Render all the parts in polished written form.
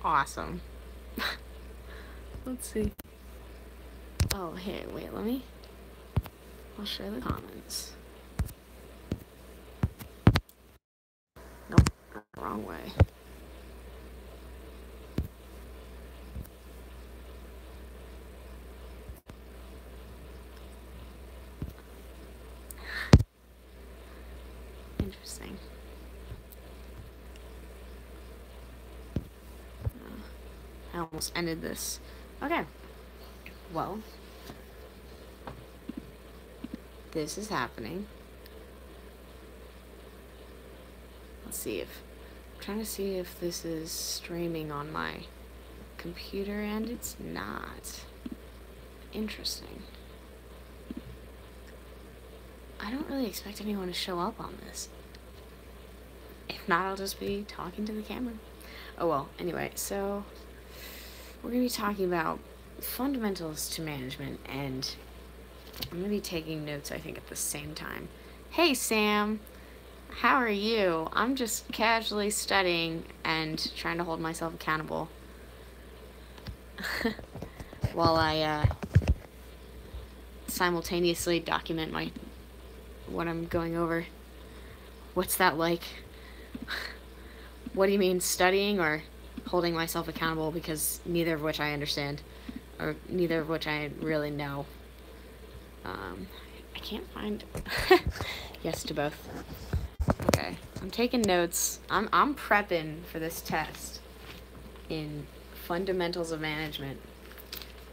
Awesome. Let's see. Oh, here, wait, I'll share the comments. Nope, wrong way. Interesting. I almost ended this. Okay. Well, this is happening. Let's see if... I'm trying to see if this is streaming on my computer, and it's not. Interesting. I don't really expect anyone to show up on this. If not, I'll just be talking to the camera. Oh well, anyway, so we're going to be talking about fundamentals to management, and I'm going to be taking notes, I think, at the same time. Hey, Sam! How are you? I'm just casually studying and trying to hold myself accountable while I simultaneously document what I'm going over. What's that like? What do you mean, studying or holding myself accountable? Because neither of which I understand, or neither of which I really know. I can't find... Yes to both. Okay, I'm taking notes. I'm prepping for this test in fundamentals of management.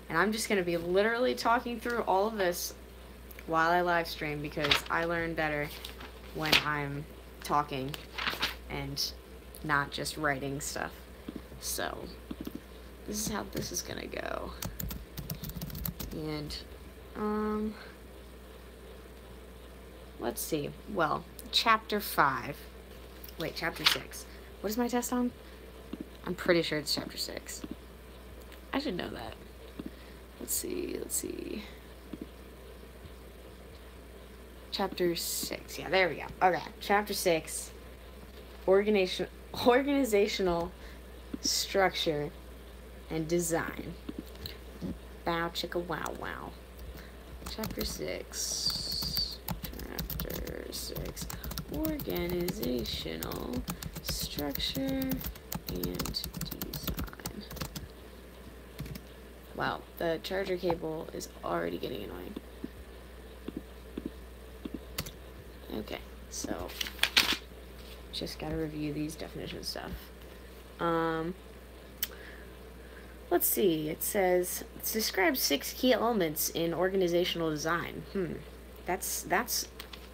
And I'm just going to be literally talking through all of this while I live stream, because I learn better when I'm talking and not just writing stuff. So, this is how this is going to go. And, let's see. Well, chapter 5. Wait, chapter 6. What is my test on? I'm pretty sure it's chapter 6. I should know that. Let's see. Chapter 6. Yeah, there we go. Okay, chapter 6. Organizational structure and design. Bow chicka wow wow. Chapter 6. Organizational structure and design. Wow, the charger cable is already getting annoying. Okay, so just gotta review these definition stuff. Let's see. It says it describes 6 key elements in organizational design. That's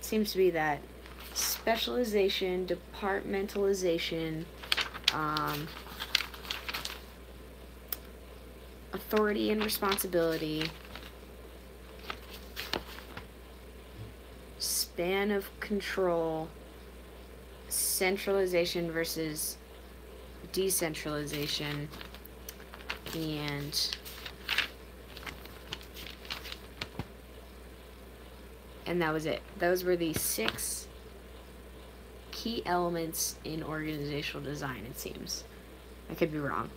seems to be that specialization, departmentalization, authority and responsibility, span of control, centralization versus decentralization, and that was it. Those were the 6 key elements in organizational design, it seems. I could be wrong.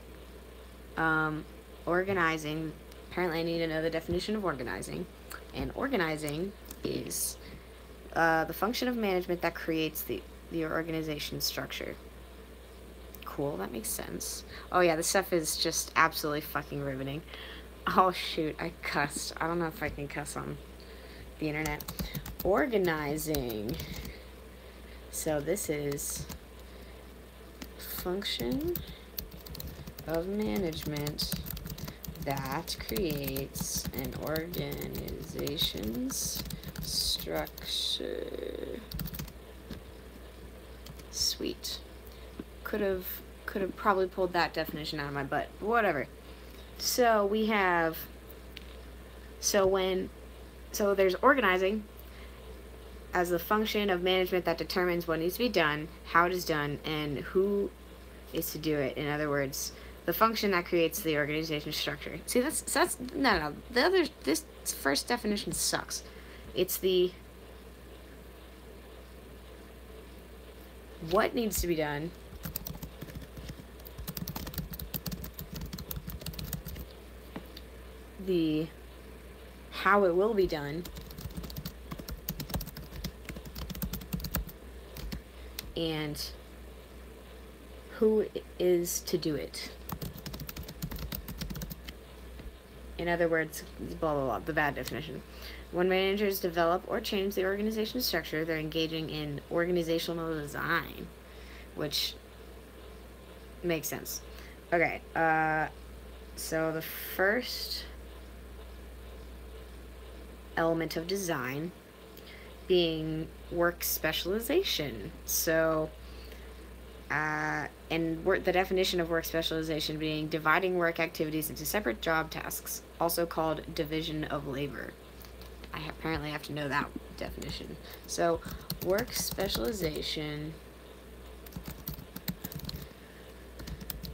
Organizing, apparently I need to know the definition of organizing. And organizing is the function of management that creates the organization structure. Cool, that makes sense. Oh yeah, this stuff is just absolutely fucking riveting. Oh shoot, I cussed. I don't know if I can cuss on the internet. Organizing. So this is function of management that creates an organization's structure. Sweet. Could have probably pulled that definition out of my butt, but whatever. So we have, so there's organizing as the function of management that determines what needs to be done, how it is done, and who is to do it. In other words, the function that creates the organization structure. See, that's no. This first definition sucks. It's the what needs to be done, the how it will be done, and who is to do it. In other words, blah, blah, blah, the bad definition. When managers develop or change the organization structure, they're engaging in organizational design, which makes sense. Okay, so the first element of design being work specialization. So, the definition of work specialization being dividing work activities into separate job tasks, also called division of labor. I apparently have to know that definition. So, work specialization,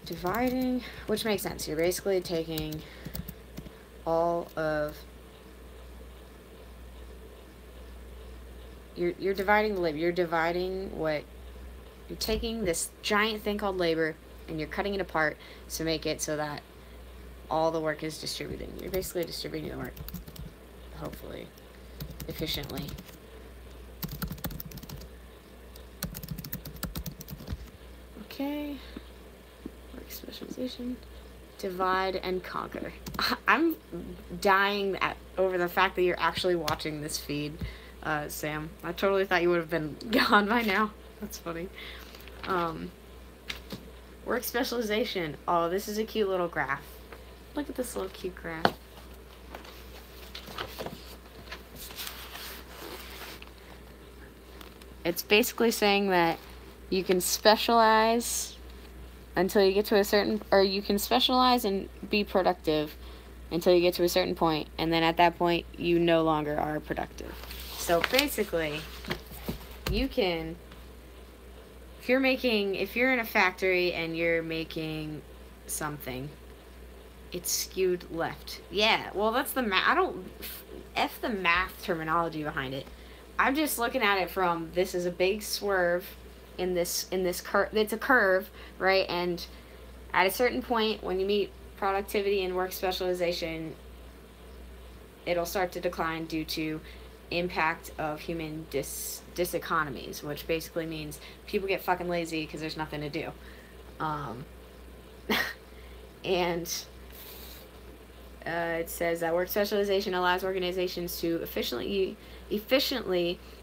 dividing, which makes sense. You're basically taking all of, you're dividing the labor. You're dividing what, you're taking this giant thing called labor and you're cutting it apart to make it so that all the work is distributed. You're basically distributing the work, hopefully, efficiently. Okay, work specialization, divide and conquer. I'm dying over the fact that you're actually watching this feed, Sam. I totally thought you would have been gone by now. That's funny. Work specialization. Oh, this is a cute little graph. Look at this little cute graph. It's basically saying that you can specialize until you get to a certain, or you can specialize and be productive until you get to a certain point, and then at that point, you no longer are productive. So basically, you can, if you're in a factory and you're making something, it's skewed left. Yeah, well, that's the math. I don't, F the math terminology behind it. I'm just looking at it from, this is a big swerve in this curve. It's a curve, right? And at a certain point, when you meet productivity and work specialization, it'll start to decline due to impact of human diseconomies, which basically means people get fucking lazy because there's nothing to do. And it says that work specialization allows organizations to efficiently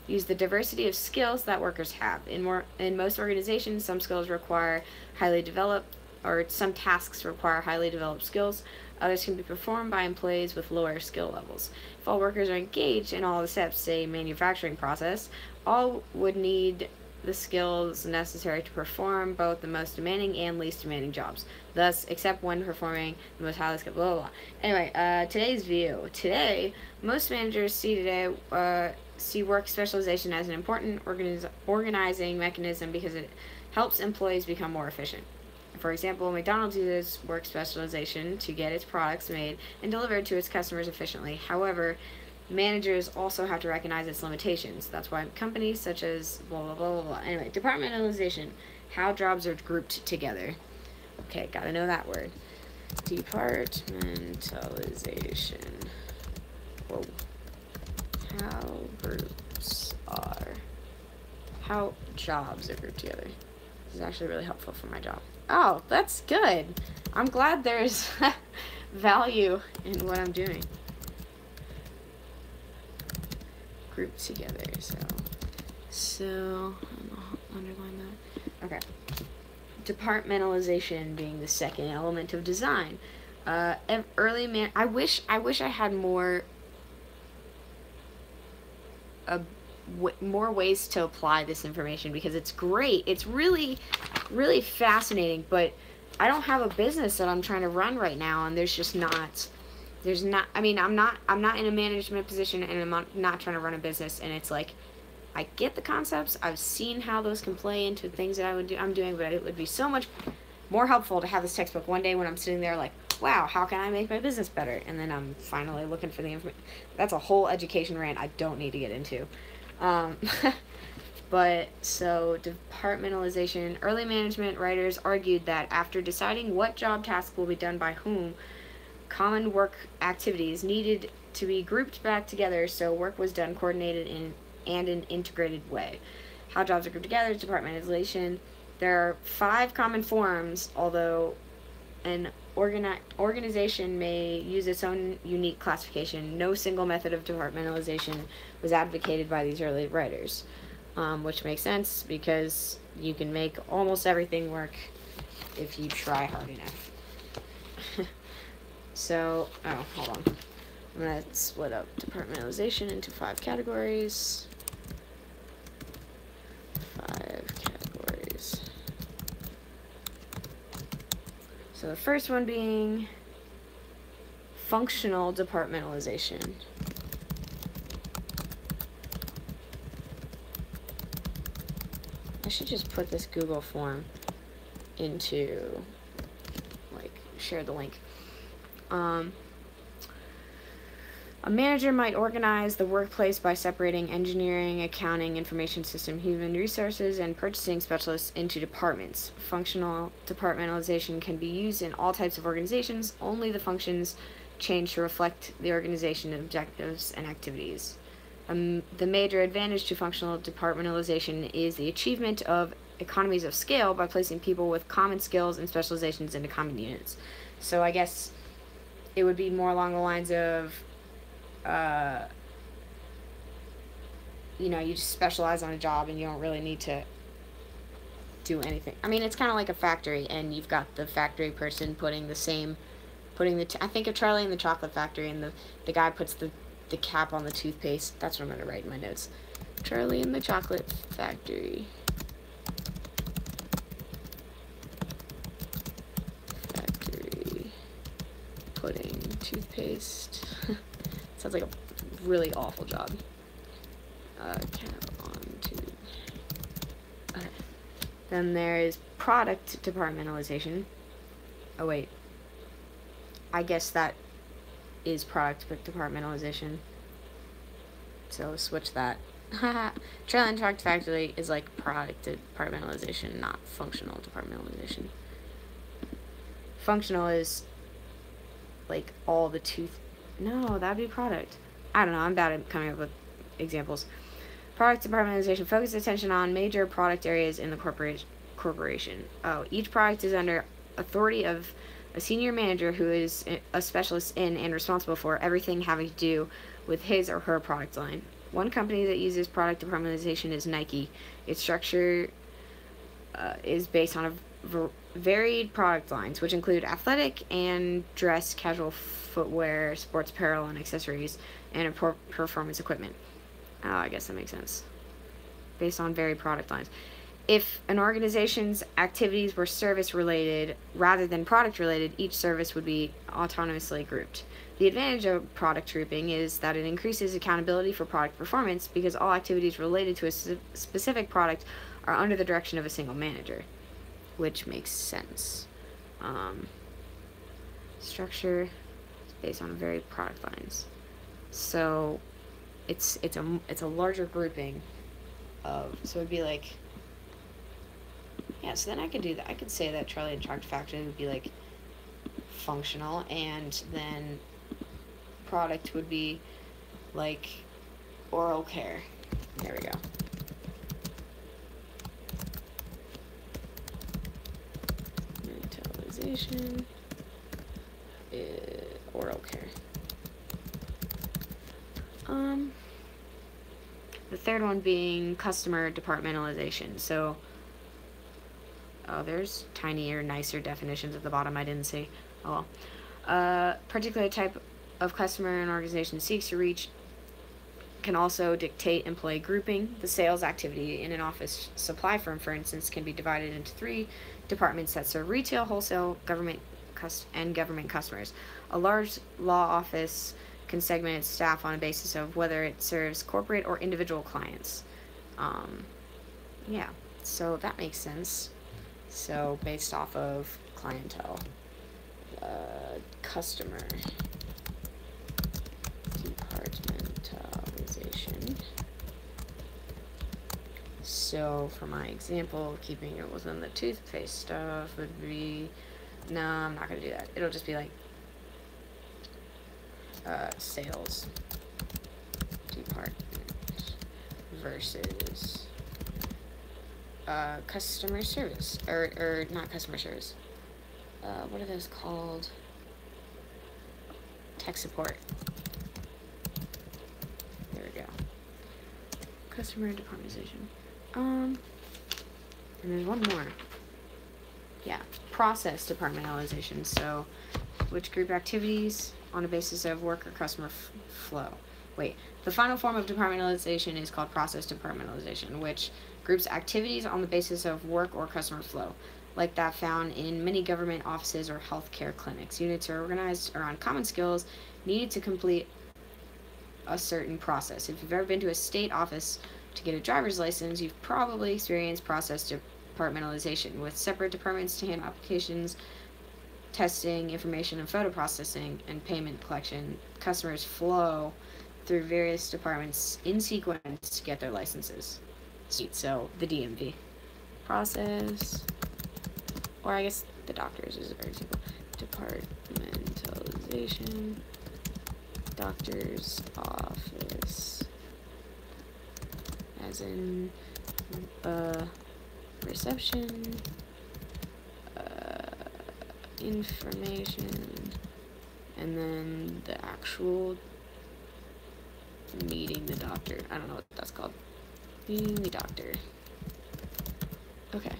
use the diversity of skills that workers have. In most organizations, some skills require highly developed, or some tasks require highly developed skills. Others can be performed by employees with lower skill levels. If all workers are engaged in all the steps, say manufacturing process, all would need the skills necessary to perform both the most demanding and least demanding jobs. Thus, except when performing the most highly skilled, blah, blah, blah. Anyway, today's view. Today, most managers see work specialization as an important organizing mechanism because it helps employees become more efficient. For example, McDonald's uses work specialization to get its products made and delivered to its customers efficiently. However, managers also have to recognize its limitations. That's why companies such as blah, blah, blah, blah, blah. Anyway, departmentalization, how jobs are grouped together. Okay, gotta know that word. Departmentalization. Whoa. How jobs are grouped together. This is actually really helpful for my job. Oh, that's good. I'm glad there's value in what I'm doing. Grouped together, so underline that. Okay. Departmentalization being the second element of design. I wish I had more ways to apply this information, because it's great. It's really, really fascinating, but I don't have a business that I'm trying to run right now, and I mean, I'm not in a management position, and I'm not trying to run a business, and it's like, I get the concepts, I've seen how those can play into things that I'm doing, but it would be so much more helpful to have this textbook one day when I'm sitting there like, wow, how can I make my business better? And then I'm finally looking for the information. That's a whole education rant I don't need to get into. But, so, departmentalization. Early management writers argued that after deciding what job task will be done by whom, common work activities needed to be grouped back together so work was done coordinated and an integrated way. How jobs are grouped together is departmentalization. There are 5 common forms, although an organization may use its own unique classification. No single method of departmentalization was advocated by these early writers, which makes sense because you can make almost everything work if you try hard enough. So, hold on. I'm going to split up departmentalization into 5 categories. 5 categories. So the first one being functional departmentalization. I should just put this Google form into, like, share the link. A manager might organize the workplace by separating engineering, accounting, information system, human resources, and purchasing specialists into departments. Functional departmentalization can be used in all types of organizations. Only the functions change to reflect the organization objectives and activities. The major advantage to functional departmentalization is the achievement of economies of scale by placing people with common skills and specializations into common units. So I guess it would be more along the lines of, you just specialize on a job and you don't really need to do anything. I mean, it's kind of like a factory, and you've got the factory person putting I think of Charlie in the Chocolate Factory, and the guy puts the cap on the toothpaste. That's what I'm going to write in my notes. Charlie in the Chocolate Factory. Putting toothpaste. Sounds like a really awful job. Cap on tube. Okay. Then there is product departmentalization. Oh wait. I guess that is product departmentalization. So switch that. Trailer and Truck Factory is like product departmentalization, not functional departmentalization. Functional is like all the No, that'd be product. I don't know. I'm bad at coming up with examples. Product departmentalization focuses attention on major product areas in the corporation. Oh, each product is under authority of a senior manager who is a specialist in and responsible for everything having to do with his or her product line. One company that uses product departmentalization is Nike. Its structure is based on a varied product lines, which include athletic and dress, casual footwear, sports apparel and accessories, and performance equipment. Oh, I guess that makes sense. Based on varied product lines. If an organization's activities were service-related rather than product-related, each service would be autonomously grouped. The advantage of product grouping is that it increases accountability for product performance because all activities related to a specific product are under the direction of a single manager, which makes sense. Structure is based on varied product lines. So it's a larger grouping of, so it'd be like, yeah, so then I could do that. I could say that Charlie and Chocolate Factory would be like functional, and then product would be like oral care. There we go. Mentalization, oral care. The third one being customer departmentalization. So, there's tinier, nicer definitions at the bottom I didn't see. Oh well. Particular type of customer an organization seeks to reach can also dictate employee grouping. The sales activity in an office supply firm, for instance, can be divided into 3 departments that serve retail, wholesale, government, and government customers. A large law office can segment its staff on a basis of whether it serves corporate or individual clients. Yeah, so that makes sense. So based off of clientele, customer departmentalization. So for my example, keeping it within the toothpaste stuff would be, no, I'm not going to do that. It'll just be like sales department versus customer service, or not customer service. What are those called? Tech support. There we go. Customer departmentalization. And there's one more. Yeah, process departmentalization. So, which group activities on a basis of work or customer flow. Wait, the final form of departmentalization is called process departmentalization, which groups activities on the basis of work or customer flow, like that found in many government offices or healthcare clinics. Units are organized around common skills needed to complete a certain process. If you've ever been to a state office to get a driver's license, you've probably experienced process departmentalization, with separate departments to handle applications, testing, information and photo processing, and payment collection. Customers flow through various departments in sequence to get their licenses. So, the DMV. Process, or I guess the doctors is a very simple. Departmentalization, doctor's office, as in reception, information, and then the actual meeting the doctor. I don't know what that's called. Meeting the doctor. Okay.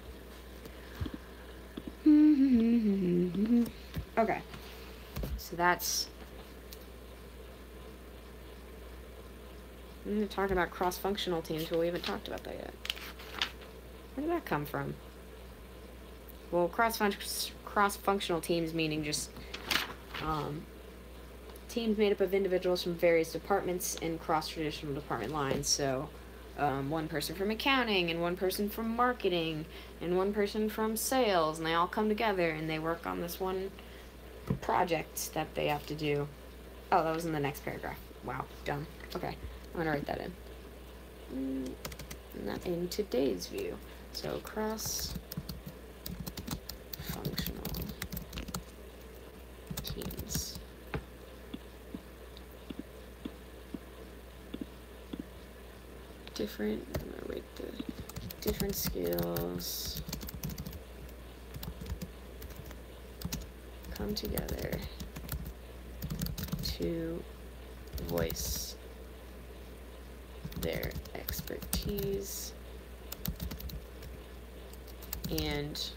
Okay. So that's... We're talking about cross-functional teams, but we haven't talked about that yet. Where did that come from? Well, cross-functional teams meaning just teams made up of individuals from various departments and cross-traditional department lines. So, one person from accounting, and one person from marketing, and one person from sales, and they all come together and they work on this one project that they have to do. Oh, that was in the next paragraph. Wow, dumb. Okay, I'm gonna write that in. Not in today's view. So, cross-functional teams. I'm gonna write the different skills come together to voice their expertise and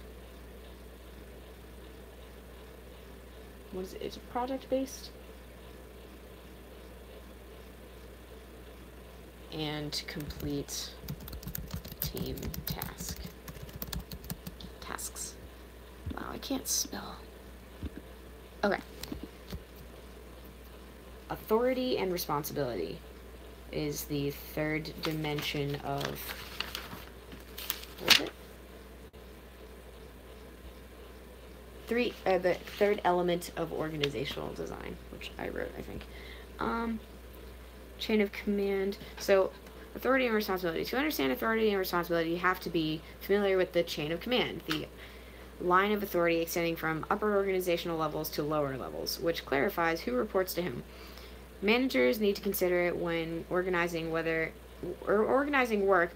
what is it? It's project based and complete team tasks. Wow, I can't spell. Okay. Authority and responsibility is the third dimension of, what is it? The third element of organizational design, which I wrote, I think. Chain of command. So, authority and responsibility. To understand authority and responsibility, you have to be familiar with the chain of command, the line of authority extending from upper organizational levels to lower levels, which clarifies who reports to whom. Managers need to consider it when organizing work,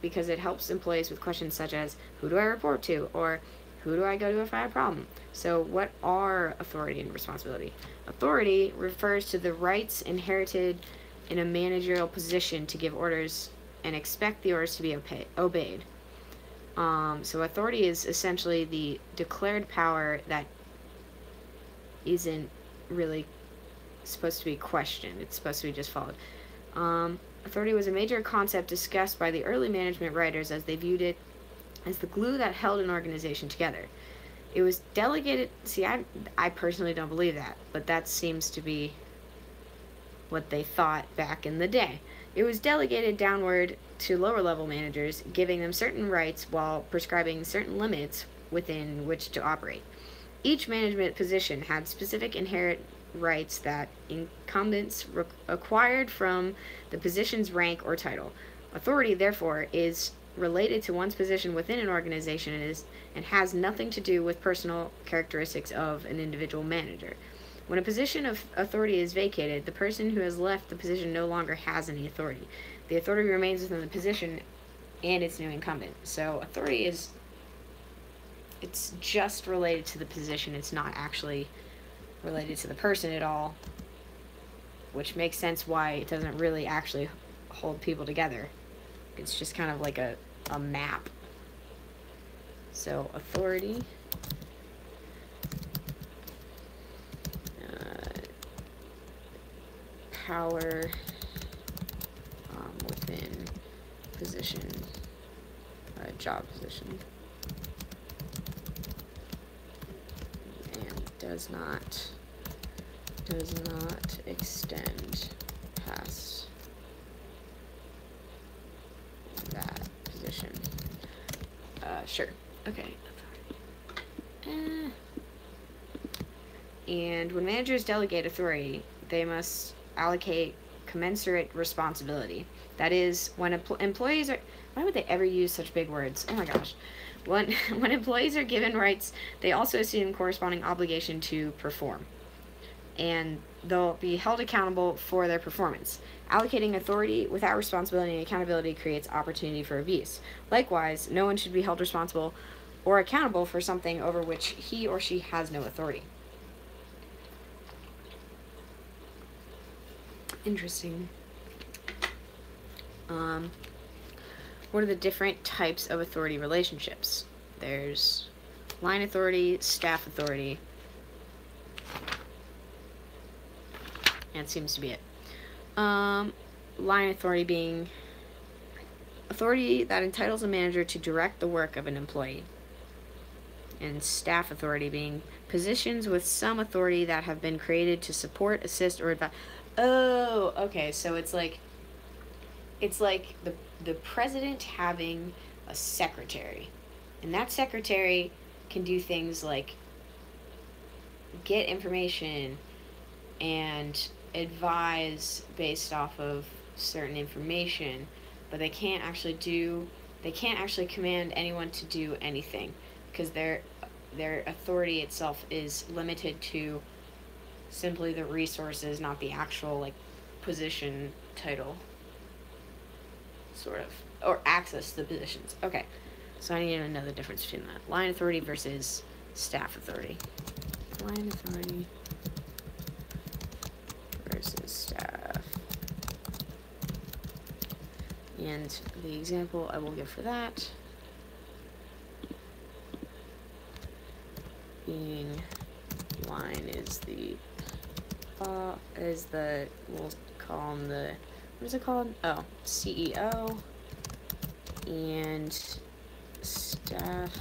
because it helps employees with questions such as, who do I report to? Or, who do I go to if I have a problem? So, what are authority and responsibility? Authority refers to the rights inherited in a managerial position to give orders and expect the orders to be obeyed. So authority is essentially the declared power that isn't really supposed to be questioned. It's supposed to be just followed. Authority was a major concept discussed by the early management writers as they viewed it as the glue that held an organization together. It was delegated... See, I personally don't believe that, but that seems to be what they thought back in the day. It was delegated downward to lower level managers, giving them certain rights while prescribing certain limits within which to operate. Each management position had specific inherent rights that incumbents acquired from the position's rank or title. Authority, therefore, is related to one's position within an organization and has nothing to do with personal characteristics of an individual manager. When a position of authority is vacated, the person who has left the position no longer has any authority. The authority remains within the position and its new incumbent. So authority is, it's just related to the position. It's not actually related to the person at all, which makes sense why it doesn't really actually hold people together. It's just kind of like a map. So authority, power within position, job position, and does not extend past that position. Sure. Okay. And when managers delegate authority, they must allocate commensurate responsibility. That is, when employees are... Why would they ever use such big words? Oh my gosh. When employees are given rights, they also assume corresponding obligation to perform. And they'll be held accountable for their performance. Allocating authority without responsibility and accountability creates opportunity for abuse. Likewise, no one should be held responsible or accountable for something over which he or she has no authority. Interesting. What are the different types of authority relationships? There's line authority, staff authority, and it seems to be it. Line authority being authority that entitles a manager to direct the work of an employee. And staff authority being positions with some authority that have been created to support, assist, or advise. Oh, okay, so it's like the president having a secretary. And that secretary can do things like get information and advise based off of certain information, but they can't actually command anyone to do anything, because their authority itself is limited to simply the resources, not the actual like position title, sort of, or access to the positions. Okay, so I need to know the difference between that. Line authority versus staff authority. Line authority versus staff. And the example I will give for that being line is the we'll call him the, what is it called? Oh, CEO, and staff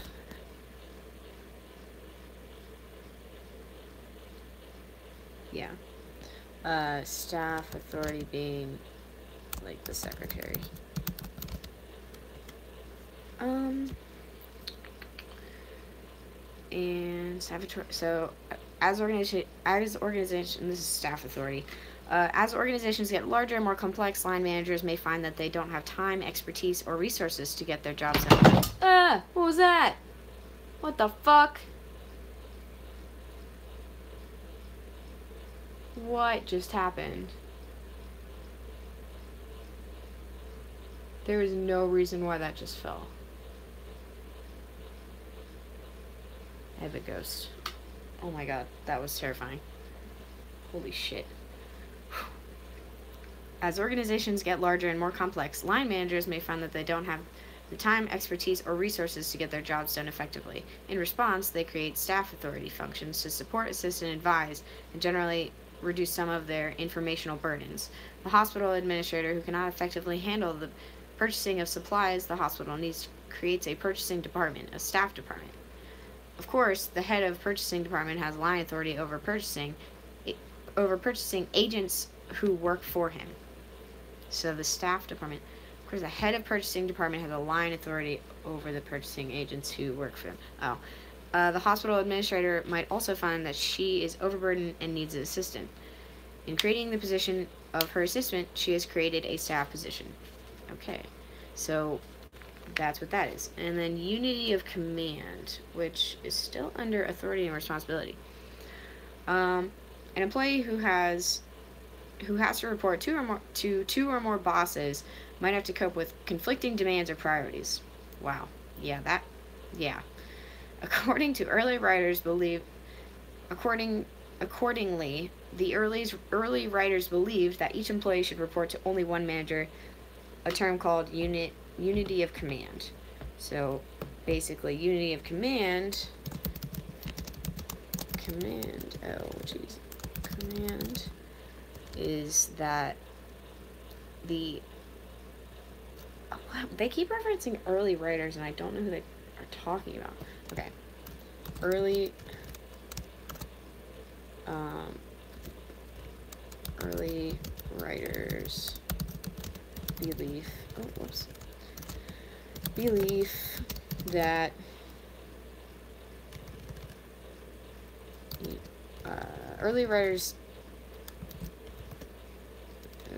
staff authority being like the secretary. And staff authority, so as organization, this is staff authority. As organizations get larger and more complex, line managers may find that they don't have time, expertise, or resources to get their jobs done. What was that? What the fuck? What just happened? There is no reason why that just fell. I have a ghost. Oh my god, that was terrifying. Holy shit. As organizations get larger and more complex, line managers may find that they don't have the time, expertise, or resources to get their jobs done effectively. In response, they create staff authority functions to support, assist, and advise, and generally reduce some of their informational burdens. The hospital administrator who cannot effectively handle the purchasing of supplies the hospital needs creates a purchasing department, a staff department. Of course, the head of purchasing department has line authority over purchasing agents who work for him. So the staff department, of course, the head of purchasing department has a line authority over the purchasing agents who work for him. The hospital administrator might also find that she is overburdened and needs an assistant. In creating the position of her assistant, she has created a staff position. Okay, so that's what that is. And then unity of command, which is still under authority and responsibility. An employee who has to report two or more bosses might have to cope with conflicting demands or priorities. Wow. Yeah. According to early writers believe accordingly, the early writers believed that each employee should report to only one manager, a term called unity of command. So basically, unity of command is that they keep referencing early writers, and I don't know who they are talking about. Okay. Early writers belief that early writers I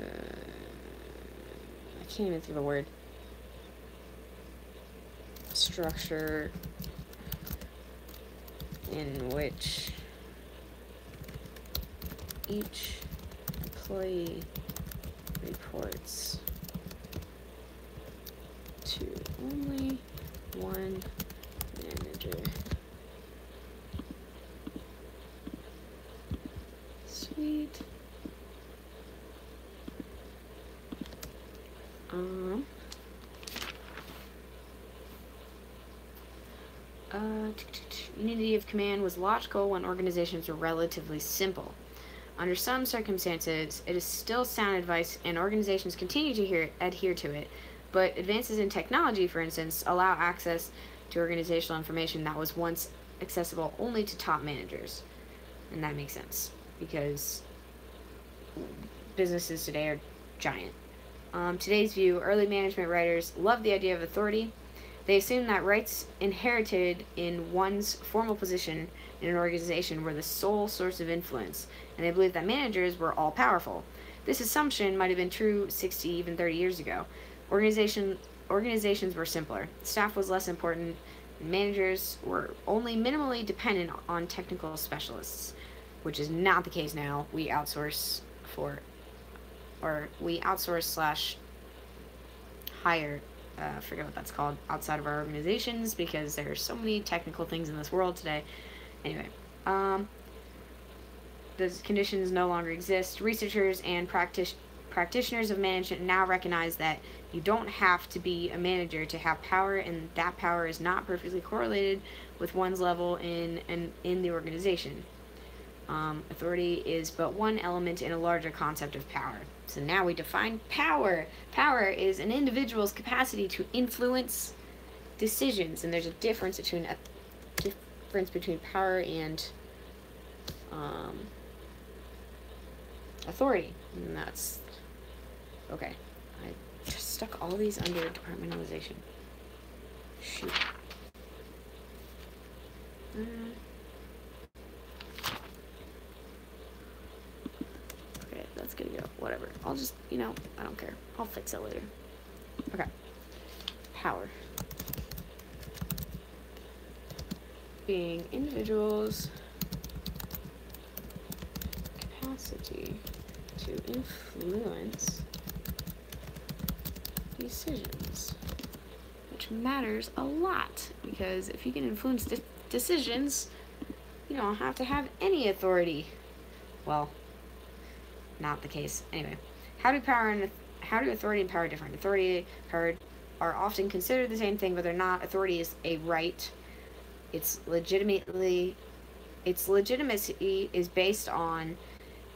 can't even think of a word. Structure in which each employee reports to only one manager. Sweet. Unity of command was logical when organizations were relatively simple. Under some circumstances, it is still sound advice, and organizations continue to adhere to it, but advances in technology, for instance, allow access to organizational information that was once accessible only to top managers. And that makes sense, because businesses today are giant. Today's view, early management writers love the idea of authority. They assume that rights inherited in one's formal position in an organization were the sole source of influence, and they believed that managers were all-powerful. This assumption might have been true 60, even 30 years ago. Organizations were simpler. Staff was less important, and managers were only minimally dependent on technical specialists, which is not the case now. We outsource / hire, I forget what that's called, outside of our organizations, because there's so many technical things in this world today. Anyway, those conditions no longer exist. Researchers and practitioners of management now recognize that you don't have to be a manager to have power, and that power is not perfectly correlated with one's level in the organization. Authority is but one element in a larger concept of power. So now we define power. Power is an individual's capacity to influence decisions, and there's a difference between power and authority. And that's okay. I just stuck all these under departmentalization. Shoot. That's gonna go. Whatever. I'll just, I don't care. I'll fix it later. Okay. Power. Being individuals' capacity to influence decisions, which matters a lot, because if you can influence decisions, you don't have to have any authority. Well, not the case. Anyway, how do authority and power differ? Authority and power are often considered the same thing, but they're not. Authority is a right. Its legitimacy is based on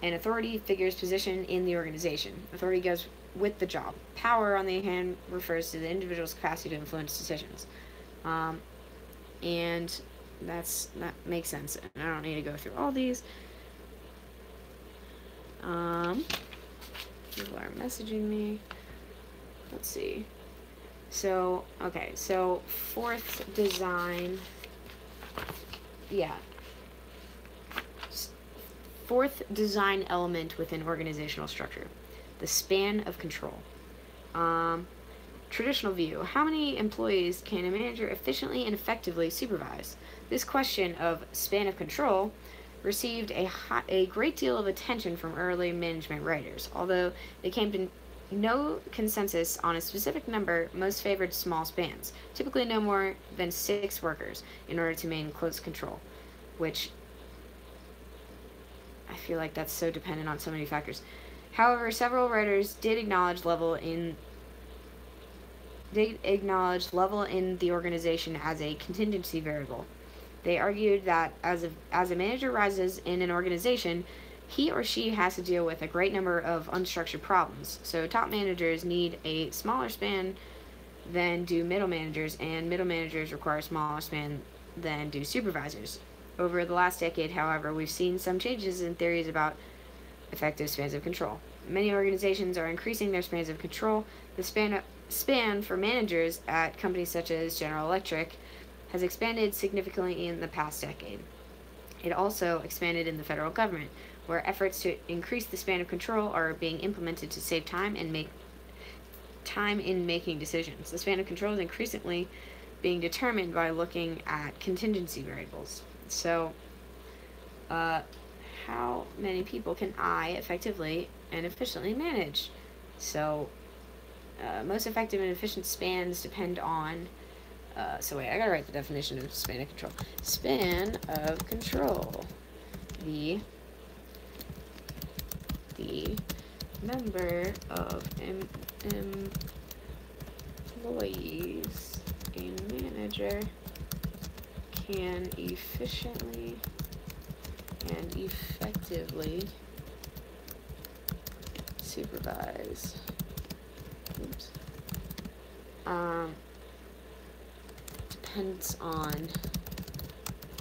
an authority figure's position in the organization. Authority goes with the job. Power, on the other hand, refers to the individual's capacity to influence decisions. And that makes sense. And I don't need to go through all these. People are messaging me. Let's see. So, okay, so fourth design. Yeah. Fourth design element within organizational structure, the span of control. Traditional view, how many employees can a manager efficiently and effectively supervise? This question of span of control received a great deal of attention from early management writers. Although they came to no consensus on a specific number, most favored small spans, typically no more than 6 workers, in order to maintain close control, which I feel like that's so dependent on so many factors. However, several writers did acknowledge level in the organization as a contingency variable. They argued that as a manager rises in an organization, he or she has to deal with a great number of unstructured problems. So top managers need a smaller span than do middle managers, and middle managers require a smaller span than do supervisors. Over the last decade, however, we've seen some changes in theories about effective spans of control. Many organizations are increasing their spans of control. The span for managers at companies such as General Electric has expanded significantly in the past decade. It also expanded in the federal government, where efforts to increase the span of control are being implemented to save time and make time in making decisions. The span of control is increasingly being determined by looking at contingency variables. So, how many people can I effectively and efficiently manage? So, most effective and efficient spans depend on. So wait, I gotta write the definition of span of control. Span of control. The number of employees a manager can efficiently and effectively supervise. Oops. Depends on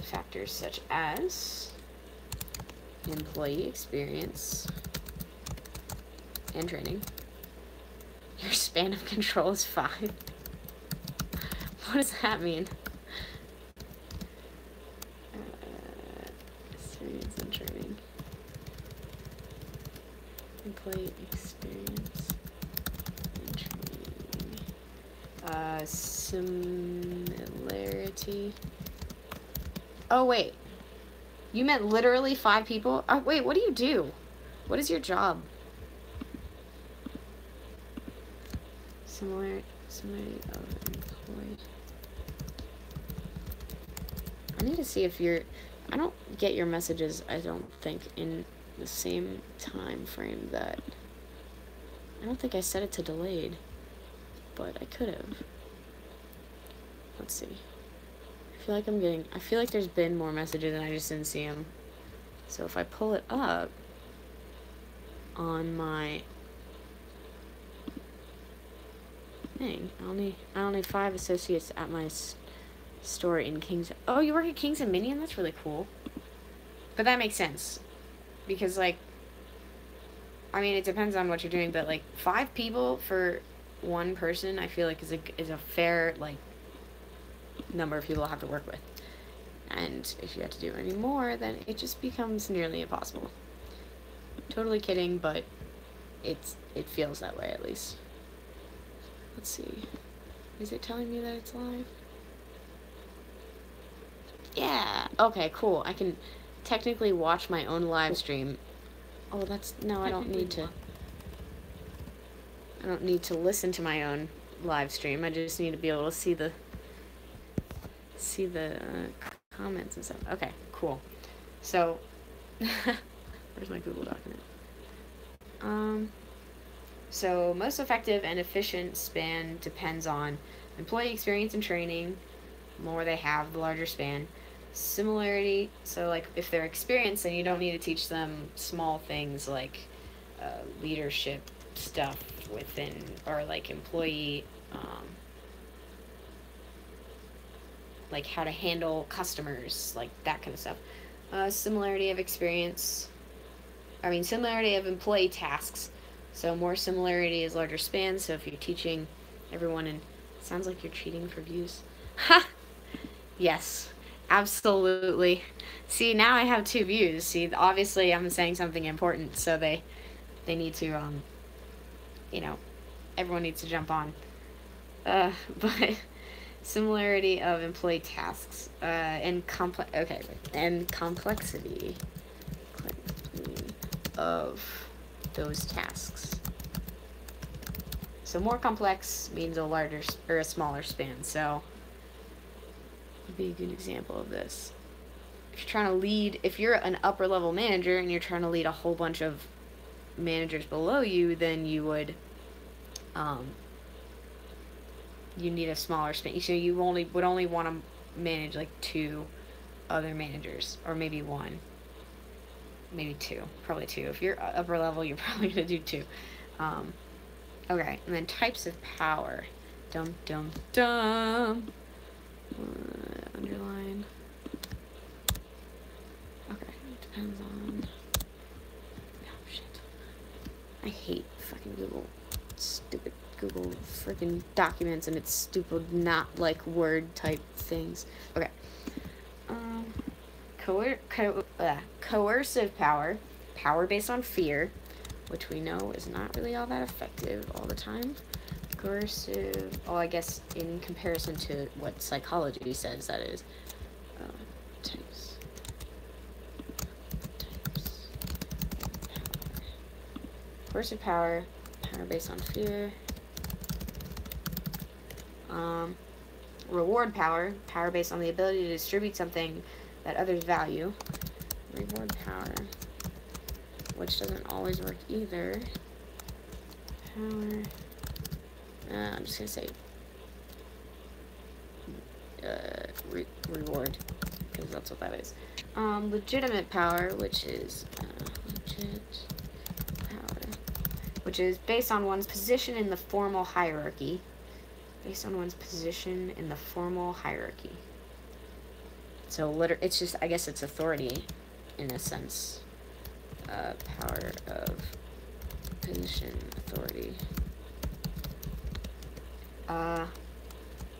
factors such as employee experience and training. Your span of control is 5. What does that mean? Experience and training. Employee experience and training. Similarity. Oh, wait. You meant literally 5 people? Oh, wait, what do you do? What is your job? Similarity of employee. I need to see if you're... I don't get your messages, I don't think, in the same time frame that... I don't think I set it to delayed, but I could have. Let's see. I feel like there's been more messages and I just didn't see them. So if I pull it up on my thing, I only 5 associates at my store in Kings. Oh, you work at Kings and Minion? That's really cool. But that makes sense. Because, like, I mean, it depends on what you're doing, but, like, 5 people for 1 person, I feel like is a fair, like, number of people I have to work with. And if you have to do any more, then it just becomes nearly impossible. Totally kidding, but it feels that way, at least. Let's see. Is it telling me that it's live? Yeah! Okay, cool. I can technically watch my own live stream. Oh, that's... No, I don't need to... I don't need to listen to my own live stream. I just need to be able to see the comments and stuff. Okay, cool. So, where's my Google document? So most effective and efficient span depends on employee experience and training. The more they have, the larger span. Similarity, so like if they're experienced, then you don't need to teach them small things like leadership stuff within, or like employee, like how to handle customers, like that kind of stuff. Similarity of employee tasks. So more similarity is larger spans. So if you're teaching everyone, and sounds like you're cheating for views. Ha! Yes, absolutely. See, now I have 2 views. See, obviously I'm saying something important, so they need to, you know, everyone needs to jump on. But Similarity of employee tasks and complexity of those tasks. So more complex means a larger or a smaller span. So would be a good example of this. If you're trying to lead, if you're an upper level manager and you're trying to lead a whole bunch of managers below you, then you would you need a smaller span. So you would only want to manage like 2 other managers, or maybe 1, maybe 2, probably 2. If you're upper level, you're probably gonna do 2. Okay, and then types of power. Underline. Okay, depends on. Oh shit! I hate fucking Google. Stupid Google freaking documents and its stupid not like word type things. Okay. Coercive power. Power based on fear, which we know is not really all that effective all the time. Coercive, I guess in comparison to what psychology says that is. Types power. Coercive power, power based on fear. Reward power, power based on the ability to distribute something that others value. Reward power, which doesn't always work either. Power. I'm just gonna say reward, because that's what that is. Legitimate power, which is legit power, which is based on one's position in the formal hierarchy. Based on one's position in the formal hierarchy. So it's just, I guess it's authority, in a sense. Power of position, authority.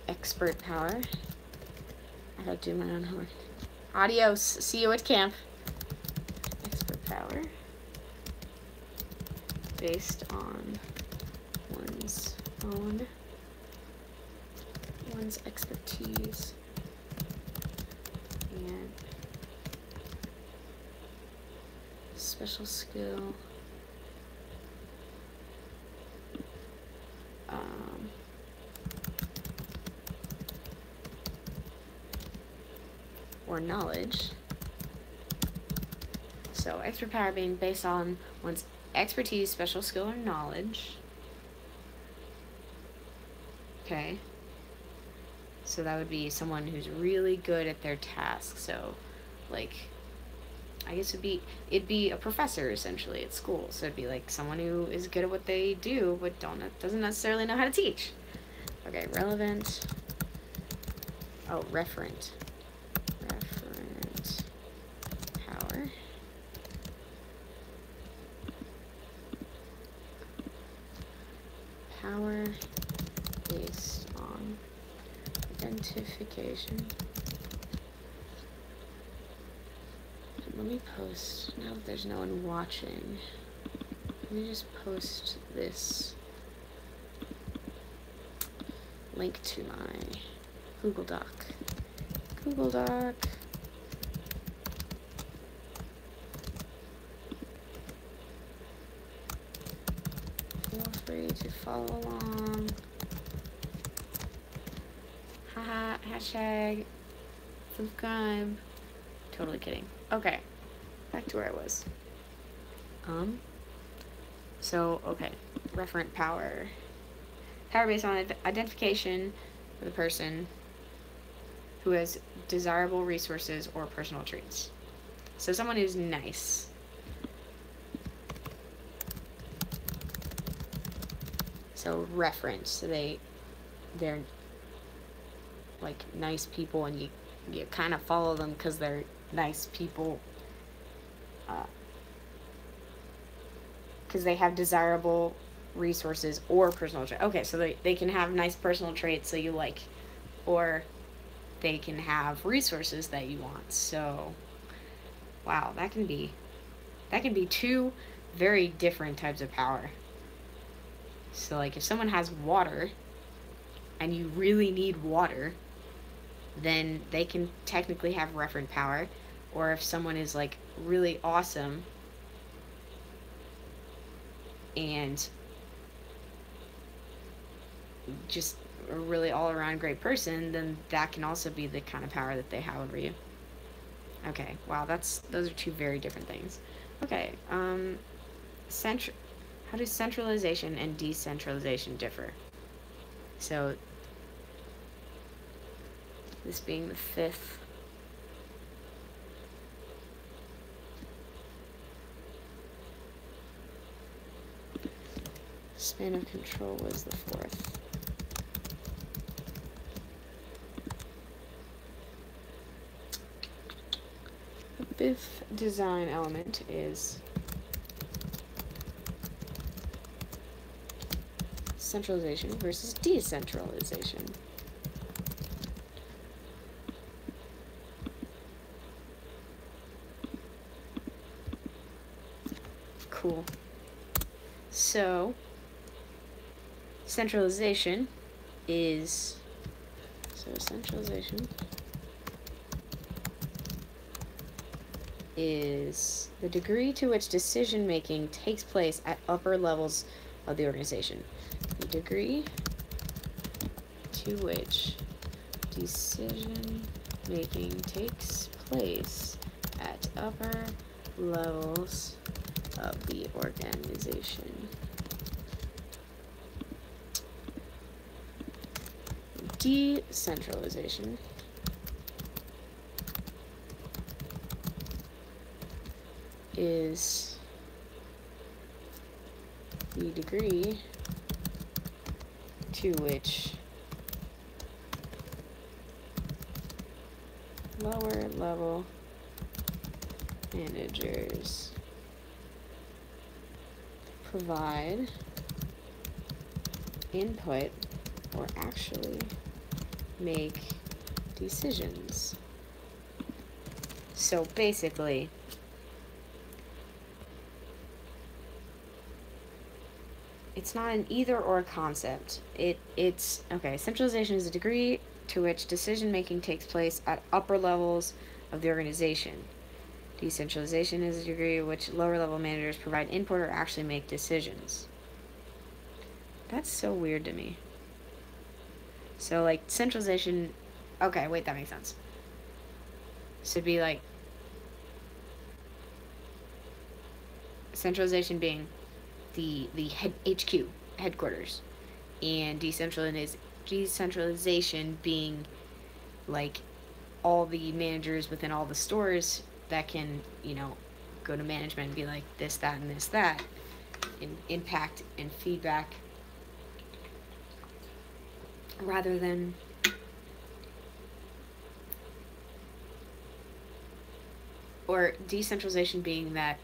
Expert power. I gotta do my own homework. Adios. See you at camp. Expert power. Based on one's expertise and special skill. Or knowledge. So expert power being based on one's expertise, special skill, or knowledge. Okay. So that would be someone who's really good at their task. So, like, I guess it'd be a professor essentially at school. So it'd be like someone who is good at what they do, but doesn't necessarily know how to teach. Okay, relevant. Oh, referent power. Power based on identification. Let me post, now that there's no one watching, let me just post this link to my Google Doc. Google Doc. Feel free to follow along. Haha, hashtag subscribe. Totally kidding. Okay, back to where I was. So, okay, referent power. Power based on identification of the person who has desirable resources or personal traits. So someone who's nice. So reference. So they're like nice people, and you kind of follow them because they're nice people. Because they have desirable resources or personal traits. Okay, so they can have nice personal traits that you like, or they can have resources that you want. So, wow, that can be 2 very different types of power. So, like, if someone has water, and you really need water, then they can technically have referent power. Or if someone is like really awesome and just a really all around great person, then that can also be the kind of power that they have over you. Okay, wow, those are two very different things. Okay, how do centralization and decentralization differ? So, this being the fifth. Span of control was the fourth. The fifth design element is centralization versus decentralization. Cool. So, centralization is the degree to which decision making takes place at upper levels of the organization. The degree to which decision making takes place at upper levels of the organization. Decentralization is the degree to which lower level managers provide input or actually make decisions. So basically, it's not an either or concept. It's okay, centralization is a degree to which decision making takes place at upper levels of the organization. Decentralization is a degree to which lower level managers provide input or actually make decisions. That's so weird to me. So, like, centralization... Okay, wait, that makes sense. So it'd be like... Centralization being the head HQ, headquarters. And decentralization being, like, all the managers within all the stores that can, you know, go to management and be like, this, that, and this, that. And impact and feedback. Rather than or decentralization being that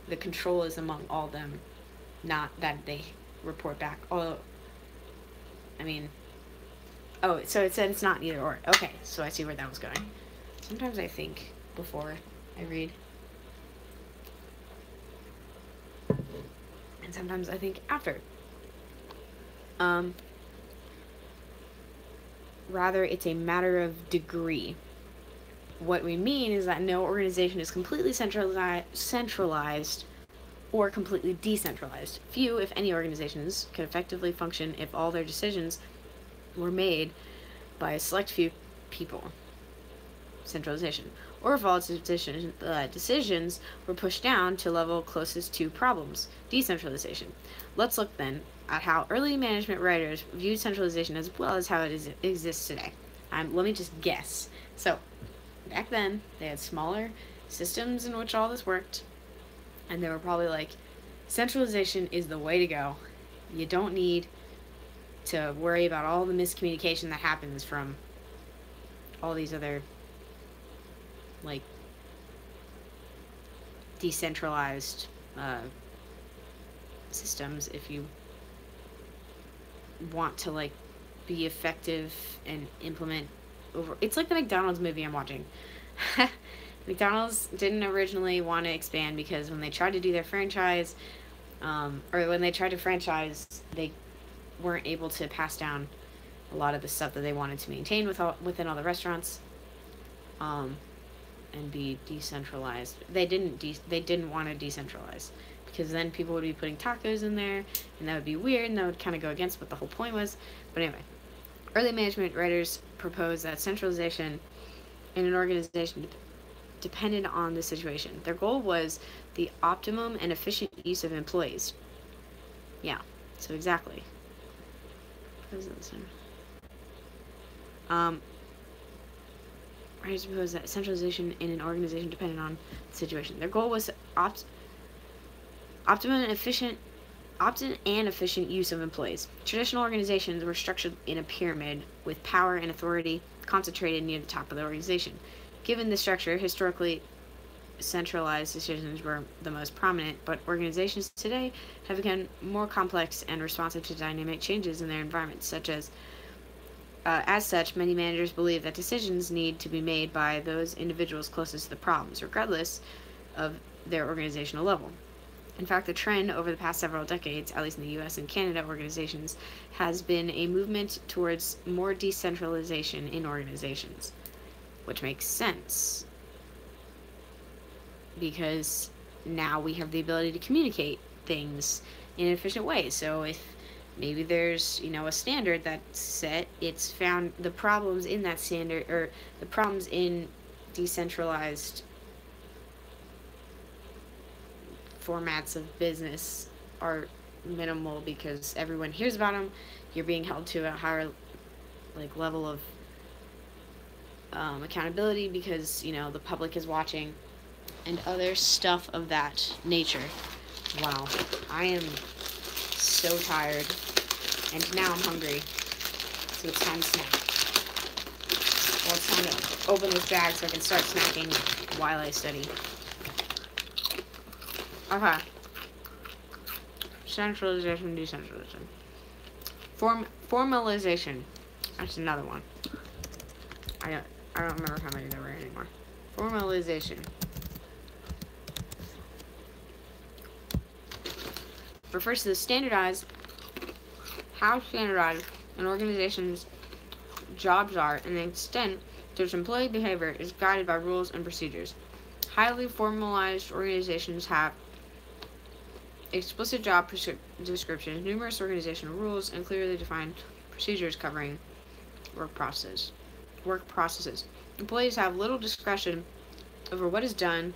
the control is among all of them, not that they report back. So it said it's not either or. Okay, so I see where that was going. Sometimes I think before I read, and sometimes I think after. Rather, it's a matter of degree. What we mean is that no organization is completely centralized or completely decentralized. Few, if any, organizations could effectively function if all their decisions were made by a select few people. Centralization. Or if all decisions were pushed down to level closest to problems. Decentralization. Let's look then at how early management writers viewed centralization as well as how it exists today. Let me just guess. So, back then, they had smaller systems in which all this worked, and they were probably like, centralization is the way to go. You don't need to worry about all the miscommunication that happens from all these other, like, decentralized systems if you want to, like, be effective and implement over... It's like the McDonald's movie I'm watching. McDonald's didn't originally want to expand because when they tried to do their franchise, or when they tried to franchise, they weren't able to pass down a lot of the stuff that they wanted to maintain within all the restaurants, and be decentralized. They didn't want to decentralize, because then people would be putting tacos in there, and that would be weird, and that would kind of go against what the whole point was. But anyway, early management writers proposed that centralization in an organization depended on the situation. Their goal was the optimum and efficient use of employees. Yeah, so exactly. I suppose that centralization in an organization depended on the situation. Their goal was optimum and efficient use of employees. Traditional organizations were structured in a pyramid with power and authority concentrated near the top of the organization. Given the structure, historically centralized decisions were the most prominent, but organizations today have become more complex and responsive to dynamic changes in their environments, as such, many managers believe that decisions need to be made by those individuals closest to the problems, regardless of their organizational level. In fact, the trend over the past several decades, at least in the US and Canada organizations, has been a movement towards more decentralization in organizations, which makes sense, because now we have the ability to communicate things in an efficient way. So if maybe there's, a standard that's set, it's found the problems in that standard, or the problems in decentralized formats of business are minimal because everyone hears about them. You're being held to a higher level of accountability because the public is watching, and other stuff of that nature. Wow, I am so tired, and now I'm hungry, so it's time to snack. Well, it's time to open this bag so I can start snacking while I study. Okay. Centralization, decentralization. Formalization. That's another one. I don't remember how many there were anymore. Formalization refers to how standardized an organization's jobs are and the extent to which employee behavior is guided by rules and procedures. Highly formalized organizations have explicit job descriptions, numerous organizational rules, and clearly defined procedures covering work processes. Employees have little discretion over what is done,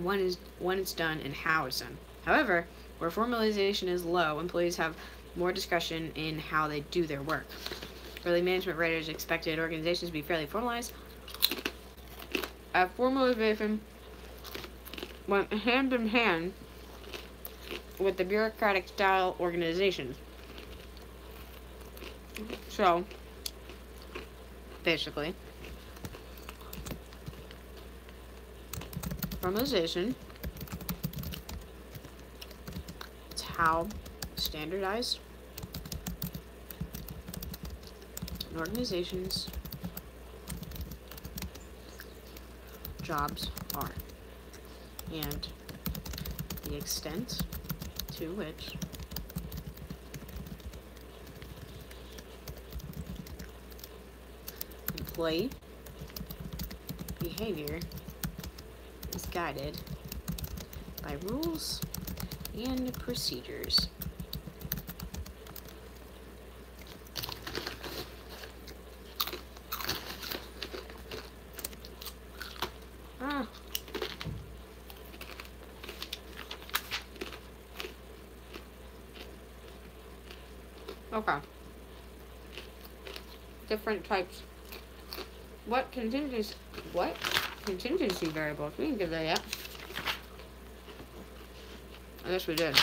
when it's done, and how it's done. However, where formalization is low, employees have more discretion in how they do their work. Early management writers expected organizations to be fairly formalized. Formalization went hand in hand with the bureaucratic style organizations. So, basically, formalization is how standardized an organization's jobs are, and the extent to which employee behavior is guided by rules and procedures. Okay. Different types. What contingency variables? We didn't give that yet. I guess we did.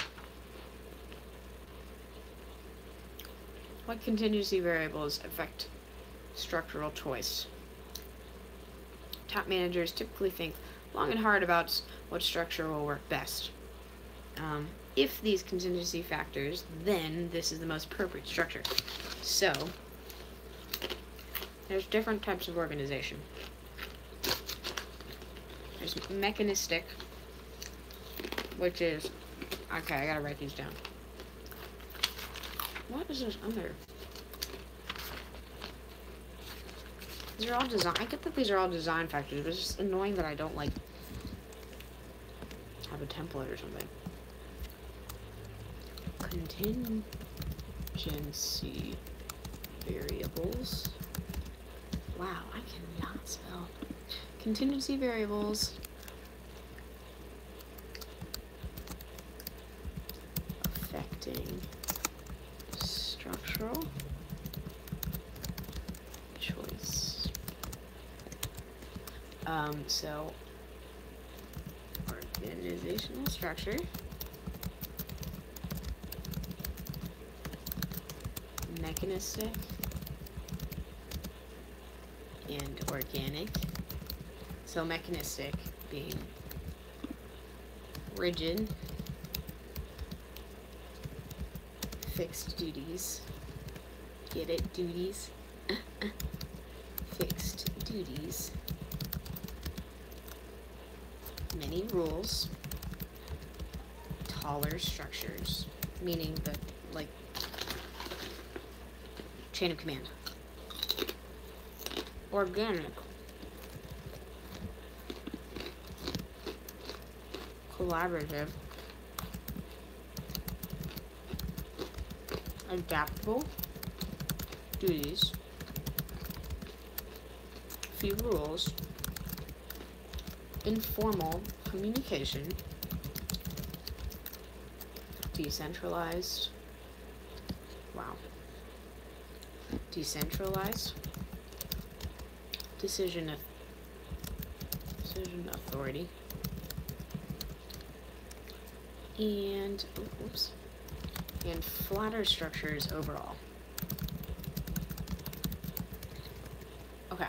What contingency variables affect structural choice? Top managers typically think long and hard about what structure will work best. If these contingency factors, then this is the most appropriate structure. So, there's different types of organization. There's mechanistic, which is, okay, I gotta write these down. What is this under? These are all design. I get that these are all design factors, but it's just annoying that I don't like have a template or something. Contingency variables. Wow, I cannot spell. Contingency variables affecting structural choice. So organizational structure, mechanistic and organic. So mechanistic being rigid, fixed duties. Get it? Duties. Fixed duties. Many rules. Taller structures, meaning the like chain of command. Organic. Collaborative. Adaptable duties. Few rules. Informal communication. Decentralized. Wow. Decentralized. Decision authority. And oops. And flatter structures overall. Okay.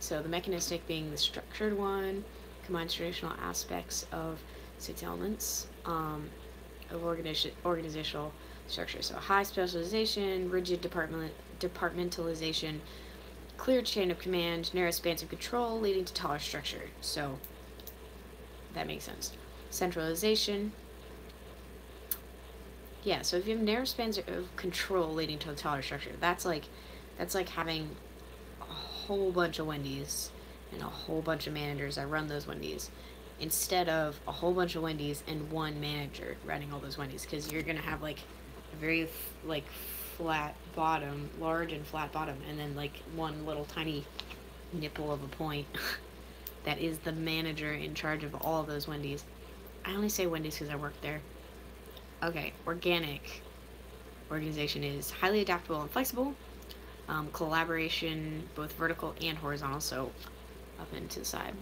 So the mechanistic being the structured one, combines traditional aspects of 6 elements of organizational structure. So high specialization, rigid departmentalization, clear chain of command, narrow spans of control, leading to taller structure. So that makes sense. Centralization. Yeah, so if you have narrow spans of control leading to a taller structure, that's like having a whole bunch of Wendy's and a whole bunch of managers that run those Wendy's, instead of a whole bunch of Wendy's and one manager running all those Wendy's, because you're gonna have like a very flat bottom, large and flat bottom, and then like one little tiny nipple of a point that is the manager in charge of all of those Wendy's. I only say Wendy's because I work there. Okay, organic organization is highly adaptable and flexible. Collaboration, both vertical and horizontal, so up and to the side.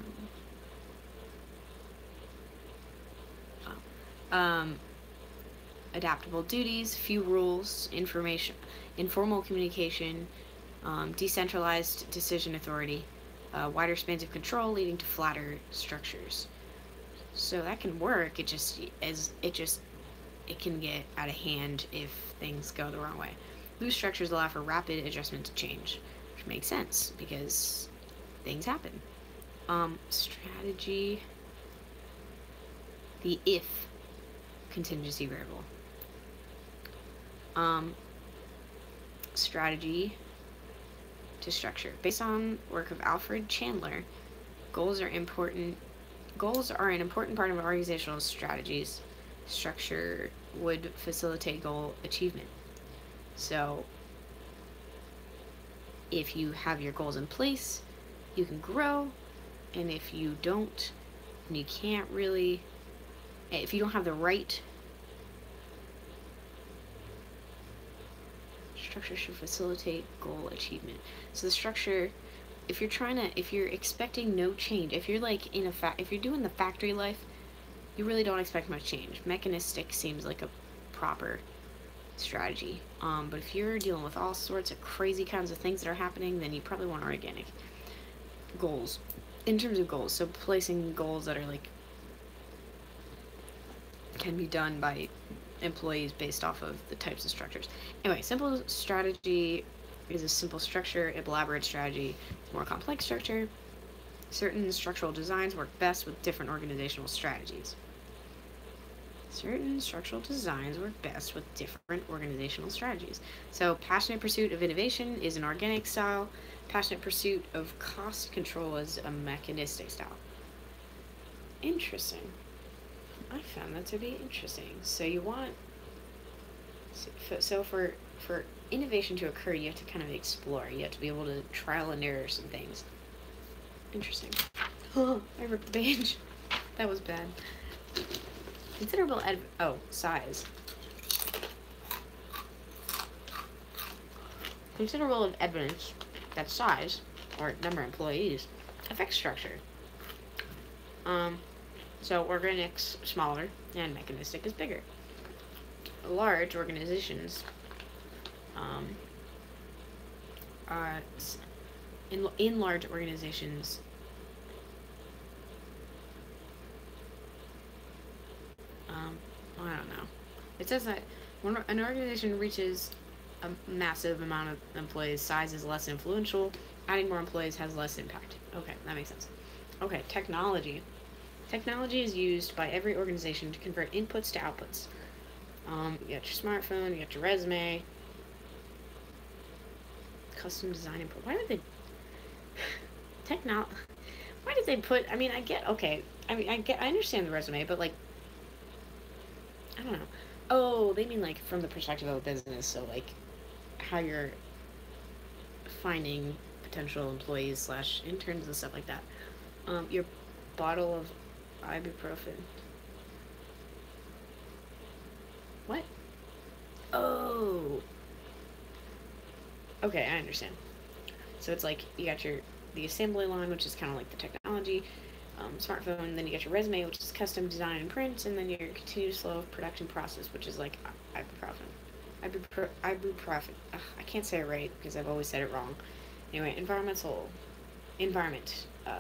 Adaptable duties, few rules, informal communication, decentralized decision authority, wider spans of control leading to flatter structures. So that can work. It can get out of hand if things go the wrong way. Loose structures allow for rapid adjustment to change, which makes sense because things happen. Strategy. The if contingency variable. Strategy to structure. Based on work of Alfred Chandler, goals are an important part of organizational strategies. Structure would facilitate goal achievement. So if you have your goals in place, you can grow, and if you don't, and you can't really, if you don't have the right structure, should facilitate goal achievement. So the structure, if you're expecting no change, if you're like if you're doing the factory life, you really don't expect much change. Mechanistic seems like a proper strategy. But if you're dealing with all sorts of crazy kinds of things that are happening, then you probably want organic. Goals. In terms of goals, so placing goals that are like can be done by employees based off of the types of structures. Anyway, simple strategy is a simple structure. Elaborate strategy is more complex structure. Certain structural designs work best with different organizational strategies. Certain structural designs work best with different organizational strategies. So, passionate pursuit of innovation is an organic style. Passionate pursuit of cost control is a mechanistic style. Interesting. I found that to be interesting. So you want for innovation to occur, you have to kind of explore. You have to be able to trial and error some things. Interesting. Oh, I ripped the page. That was bad. Considerable size. Considerable evidence that size, or number of employees, affects structure. So organic's smaller and mechanistic is bigger. Large organizations, in large organizations, I don't know. It says that when an organization reaches a massive amount of employees, size is less influential. Adding more employees has less impact. Okay, that makes sense. Okay, technology. Technology is used by every organization to convert inputs to outputs. You got your smartphone, you got your resume, custom design input. Why would they... Why did they put... I understand the resume, but, like, I don't know. Oh, they mean, like, from the perspective of a business, so, like, how you're finding potential employees / interns and stuff like that. Your bottle of ibuprofen. What? Oh. Okay, I understand. So it's like you got the assembly line, which is kind of like the technology, smartphone, then you got your resume, which is custom design and print, and then your continuous flow of production process, which is like ibuprofen. Ibuprofen. Ugh, I can't say it right because I've always said it wrong. Anyway, environment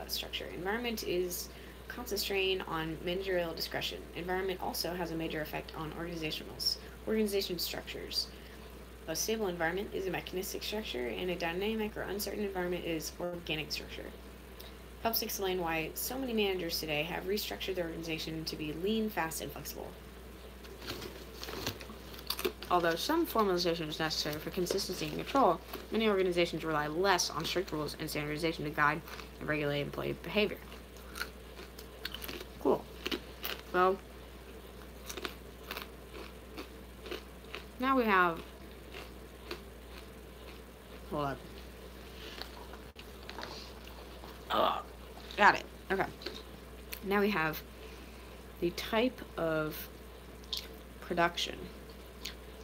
structure. Environment is constant strain on managerial discretion. Environment also has a major effect on organization structures. A stable environment is a mechanistic structure, and a dynamic or uncertain environment is organic structure. Helps explain why so many managers today have restructured their organization to be lean, fast, and flexible. Although some formalization is necessary for consistency and control, many organizations rely less on strict rules and standardization to guide and regulate employee behavior. Cool. Well, now we have... Hold on. Oh, got it. Okay. Now we have the type of production.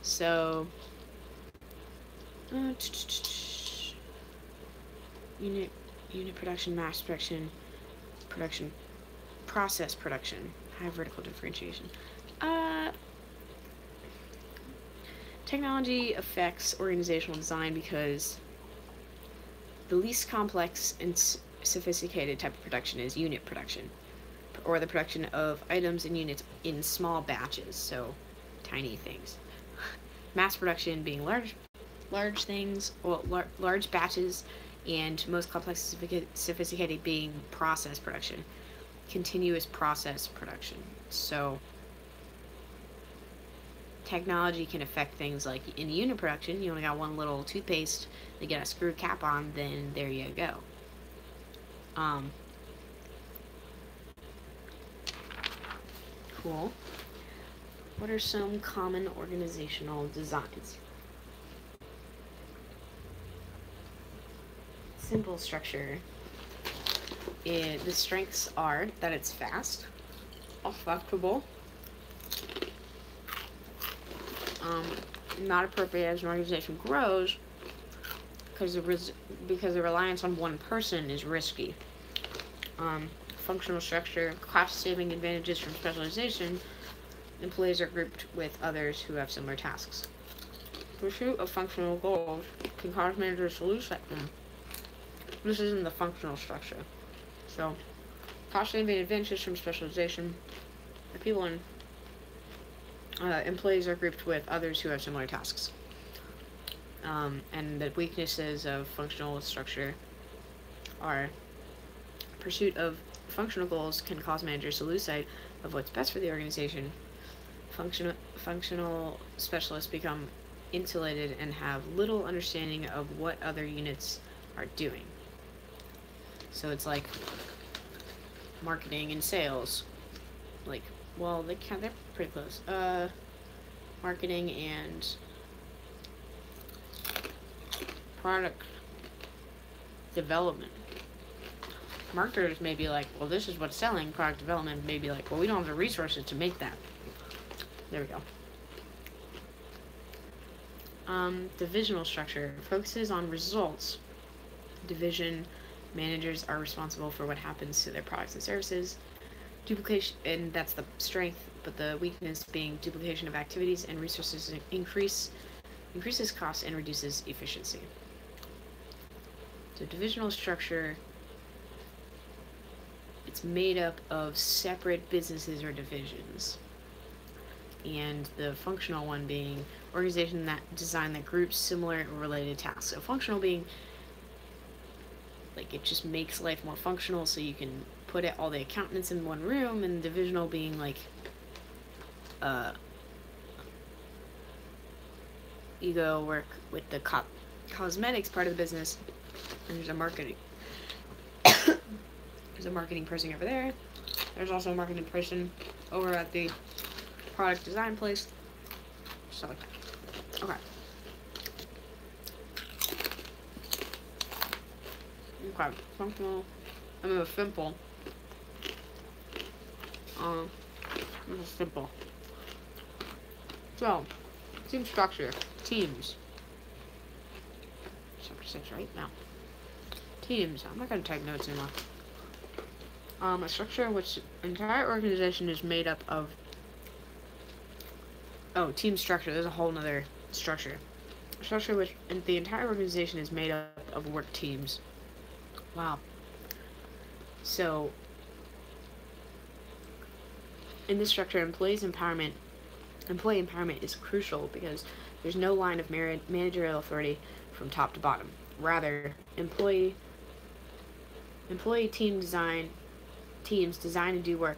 So, unit production, mass production, process production, high vertical differentiation. Technology affects organizational design because the least complex and sophisticated type of production is unit production, or the production of items and units in small batches, so tiny things. Mass production being large things, or large batches, and most complex and sophisticated being process production, continuous process production. So technology can affect things like in unit production, you only got one little toothpaste to get a screw cap on, then there you go. Cool. What are some common organizational designs? Simple structure. The strengths are that it's fast, flexible, not appropriate as an organization grows because the reliance on one person is risky. Functional structure, cost-saving advantages from specialization. Employees are grouped with others who have similar tasks. Pursuit of functional goals can cause managers to lose sight. This is in the functional structure. So, cost-saving advantages from specialization. The people in employees are grouped with others who have similar tasks. And the weaknesses of functional structure are pursuit of functional goals can cause managers to lose sight of what's best for the organization. Functional specialists become insulated and have little understanding of what other units are doing. So it's like marketing and sales. Like, well, they're pretty close. Marketing and product development. Marketers may be like, well, this is what's selling. Product development may be like, well, we don't have the resources to make that. There we go. Divisional structure focuses on results. Division managers are responsible for what happens to their products and services. Duplication, and that's the strength, but the weakness being duplication of activities and resources increases costs and reduces efficiency. So divisional structure, it's made up of separate businesses or divisions. And the functional one being organization that design that groups similar or related tasks. So functional being like it just makes life more functional, so you can put all the accountants in one room, and divisional being like you go work with the cosmetics part of the business, and there's a marketing there's a marketing person over there. There's also a marketing person over at the product design place. Stuff like that. Okay. Okay. Functional. I mean, it's simple. It's simple. So, team structure. Teams. Chapter 6, right? No. Teams. I'm not going to take notes anymore. A structure in which the entire organization is made up of... Oh, team structure. There's a whole nother structure. A structure which the entire organization is made up of work teams. Wow. So, in this structure, employee empowerment is crucial because there's no line of managerial authority from top to bottom. Rather, employee teams design and do work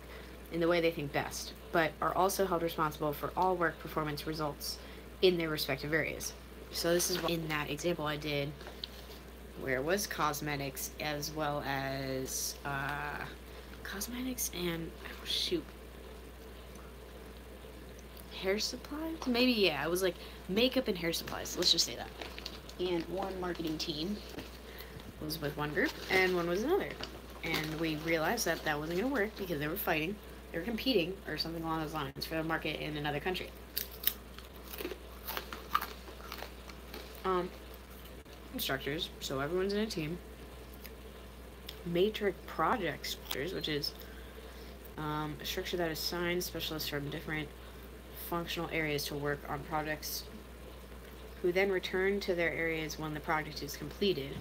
in the way they think best, but are also held responsible for all work performance results in their respective areas. So this is what in that example I did, where it was cosmetics as well as cosmetics and hair supplies? Maybe, yeah, it was like makeup and hair supplies, let's just say that. And one marketing team was with one group and one was another. And we realized that that wasn't going to work because they were fighting, they were competing, or something along those lines for the market in another country. Structures, so everyone's in a team. Matrix project structures, which is a structure that assigns specialists from different functional areas to work on projects, who then return to their areas when the project is completed.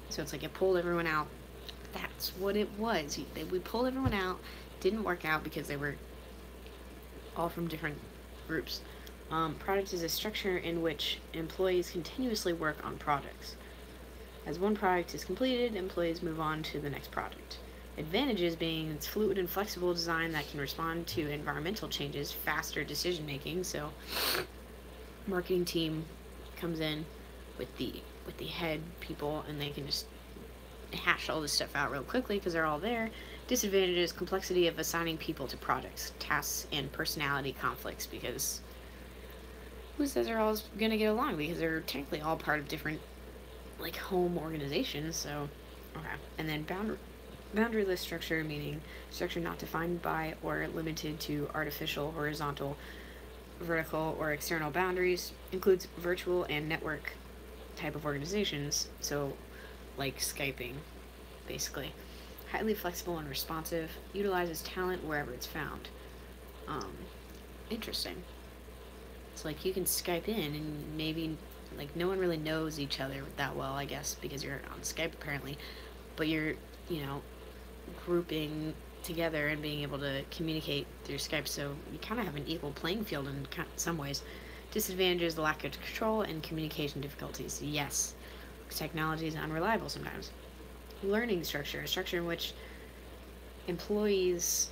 So it's like it pulled everyone out. That's what it was. We pulled everyone out. Didn't work out because they were all from different groups. Project is a structure in which employees continuously work on projects. As one project is completed, employees move on to the next project. Advantages being its fluid and flexible design that can respond to environmental changes, faster decision making. So, marketing team comes in with the head people, and they can just hash all this stuff out real quickly because they're all there. Disadvantages: complexity of assigning people to projects, tasks, and personality conflicts, because who says they're all gonna get along, because they're technically all part of different like home organizations. So okay. And then boundaryless structure, meaning structure not defined by or limited to artificial, horizontal, vertical, or external boundaries, includes virtual and network type of organizations, so like Skyping, basically. Highly flexible and responsive, utilizes talent wherever it's found. Interesting. It's like you can Skype in and maybe like no one really knows each other that well, I guess, because you're on Skype apparently, but you're, grouping together and being able to communicate through Skype, so you kind of have an equal playing field in some ways. Disadvantages: the lack of control and communication difficulties. Yes, technology is unreliable sometimes. Learning structure, a structure in which employees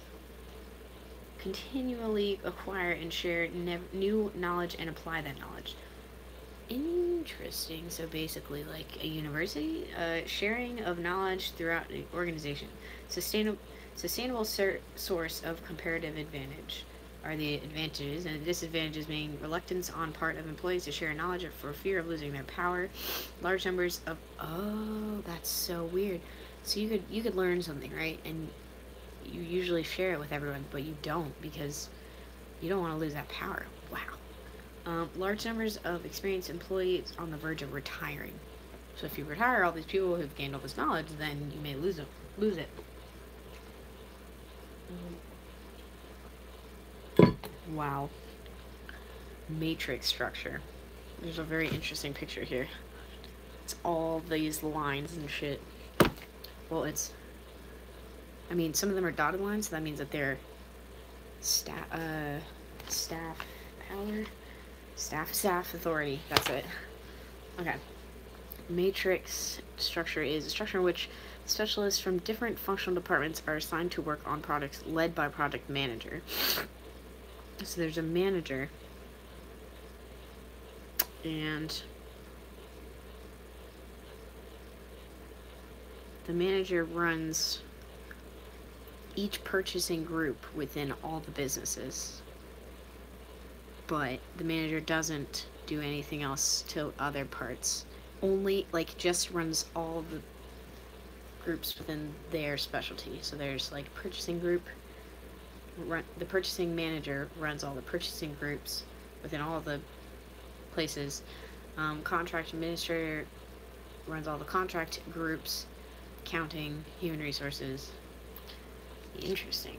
continually acquire and share new knowledge and apply that knowledge. Interesting. So basically, like a university, sharing of knowledge throughout the organization. Sustainable source of comparative advantage are the advantages, and the disadvantages being reluctance on part of employees to share knowledge for fear of losing their power. Large numbers of that's so weird. So you could learn something, right? And you usually share it with everyone, but you don't because you don't want to lose that power. Wow. Large numbers of experienced employees on the verge of retiring. So if you retire all these people who've gained all this knowledge, then you may lose it. Wow. Matrix structure. There's a very interesting picture here. It's all these lines and shit. Well, some of them are dotted lines, so that means that they're staff power, staff authority. That's it. Okay. Matrix structure is a structure in which specialists from different functional departments are assigned to work on projects led by project manager. So there's a manager, and the manager runs each purchasing group within all the businesses, but the manager doesn't do anything else to other parts. Only, just runs all the groups within their specialty. So there's, purchasing group. The purchasing manager runs all the purchasing groups within all the places. Contract administrator runs all the contract groups, accounting, human resources. Interesting.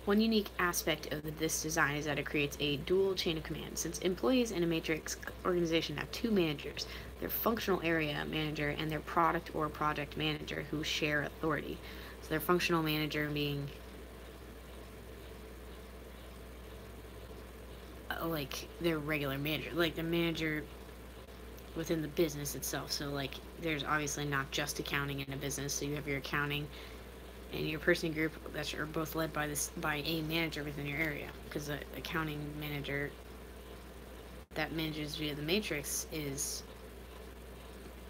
One unique aspect of this design is that it creates a dual chain of command. Since employees in a matrix organization have two managers, their functional area manager and their product or project manager, who share authority. So their functional manager being their regular manager, the manager within the business itself. So there's obviously not just accounting in a business, so you have your accounting and your purchasing group that are both led by a manager within your area, because the accounting manager that manages via the matrix is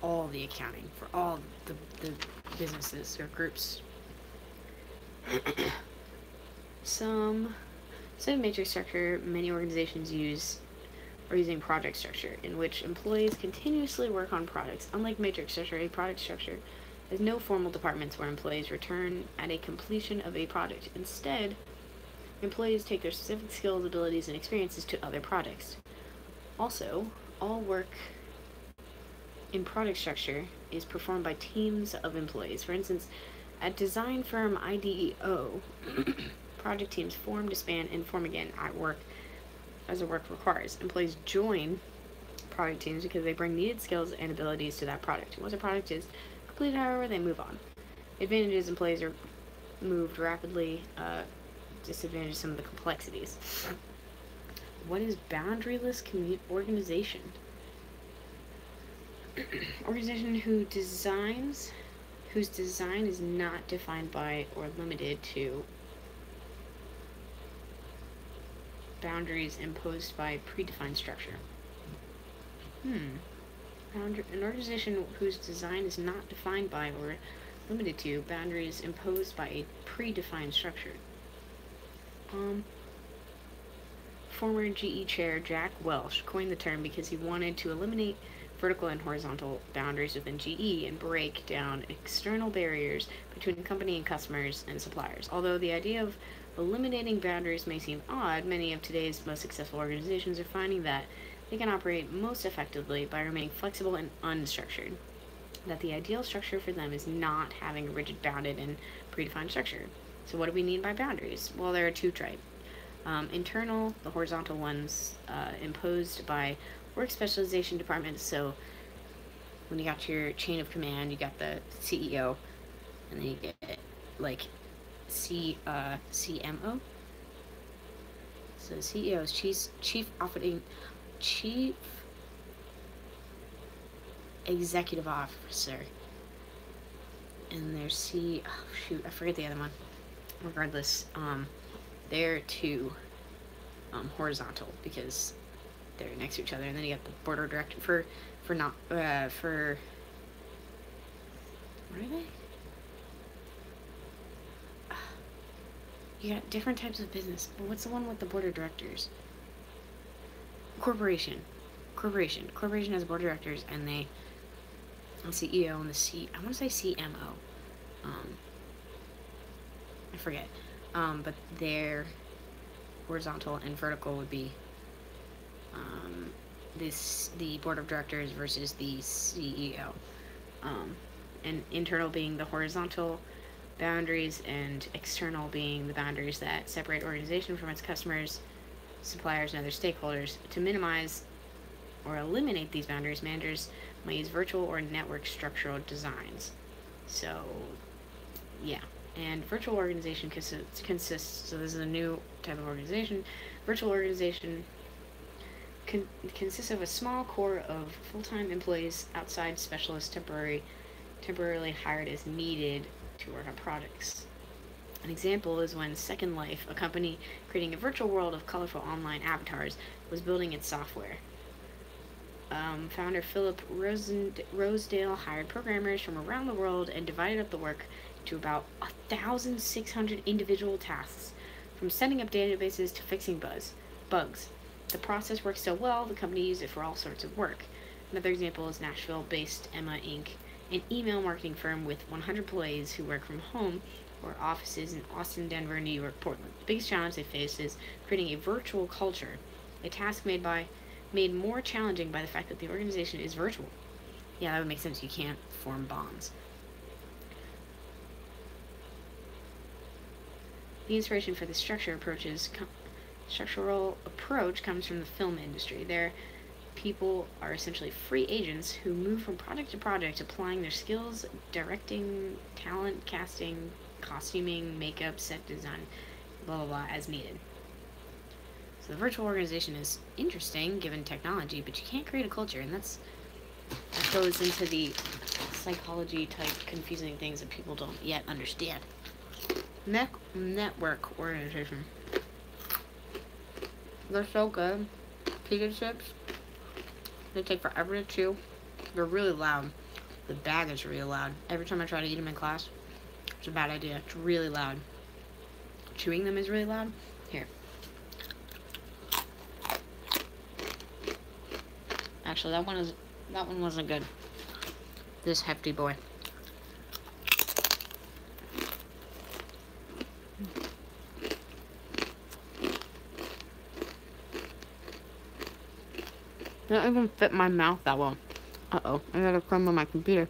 all the accounting for all the businesses or groups. Some matrix structure many organizations are using project structure, in which employees continuously work on projects. Unlike matrix structure, a project structure has no formal departments where employees return at a completion of a project. Instead, employees take their specific skills, abilities, and experiences to other projects. Also, all work in project structure is performed by teams of employees. For instance, at design firm IDEO, project teams form, disband, and form again at work as the work requires. Employees join project teams because they bring needed skills and abilities to that project. Once a project is completed, however, they move on. Advantages: employees are moved rapidly. Disadvantages: some of the complexities. What is boundaryless organization? Organization whose design is not defined by or limited to boundaries imposed by predefined structure. An organization whose design is not defined by or limited to boundaries imposed by a predefined structure. Former GE chair Jack Welch coined the term because he wanted to eliminate vertical and horizontal boundaries within GE and break down external barriers between the company and customers and suppliers. Although the idea of eliminating boundaries may seem odd, many of today's most successful organizations are finding that they can operate most effectively by remaining flexible and unstructured. That the ideal structure for them is not having a rigid, bounded, and predefined structure. So what do we mean by boundaries? Well, there are two types. Internal, the horizontal ones imposed by work specialization departments. So when you got your chain of command, you got the CEO, and then you get CMO. So the CEO is chief executive officer, and there's I forget the other one. regardless, they're too horizontal because they're next to each other, and then you got the board of directors for not for what are they? You got different types of business, but what's the one with the board of directors? Corporation has a board of directors, and the CEO and I want to say CMO. I forget. But their horizontal and vertical would be the board of directors versus the CEO. And internal being the horizontal boundaries, and external being the boundaries that separate organization from its customers, suppliers, and other stakeholders. To minimize or eliminate these boundaries, managers might use virtual or network structural designs. So, yeah. And virtual organization consists, so this is a new type of organization. Virtual organization consists of a small core of full-time employees, outside specialists temporarily hired as needed to work on projects. An example is when Second Life, a company creating a virtual world of colorful online avatars, was building its software. Founder Philip Rosedale hired programmers from around the world and divided up the work to about 1,600 individual tasks, from setting up databases to fixing bugs. The process worked so well, the company used it for all sorts of work. Another example is Nashville-based Emma Inc., an email marketing firm with 100 employees who work from home or offices in Austin, Denver, New York, Portland. The biggest challenge they face is creating a virtual culture, a task made more challenging by the fact that the organization is virtual. Yeah, that would make sense. You can't form bonds. The inspiration for the structural approach comes from the film industry. Their people are essentially free agents who move from project to project, applying their skills, directing, talent, casting, costuming, makeup, set design, blah blah blah, as needed. So the virtual organization is interesting given technology, but you can't create a culture, and that goes into the psychology type confusing things that people don't yet understand. Network organization. They're so good. Pita chips. They take forever to chew. They're really loud. The bag is really loud. Every time I try to eat them in class, it's a bad idea. It's really loud. Chewing them is really loud. Here. Actually, that one wasn't good. This hefty boy. It don't even fit my mouth that well. Uh-oh, I got a crumb on my computer.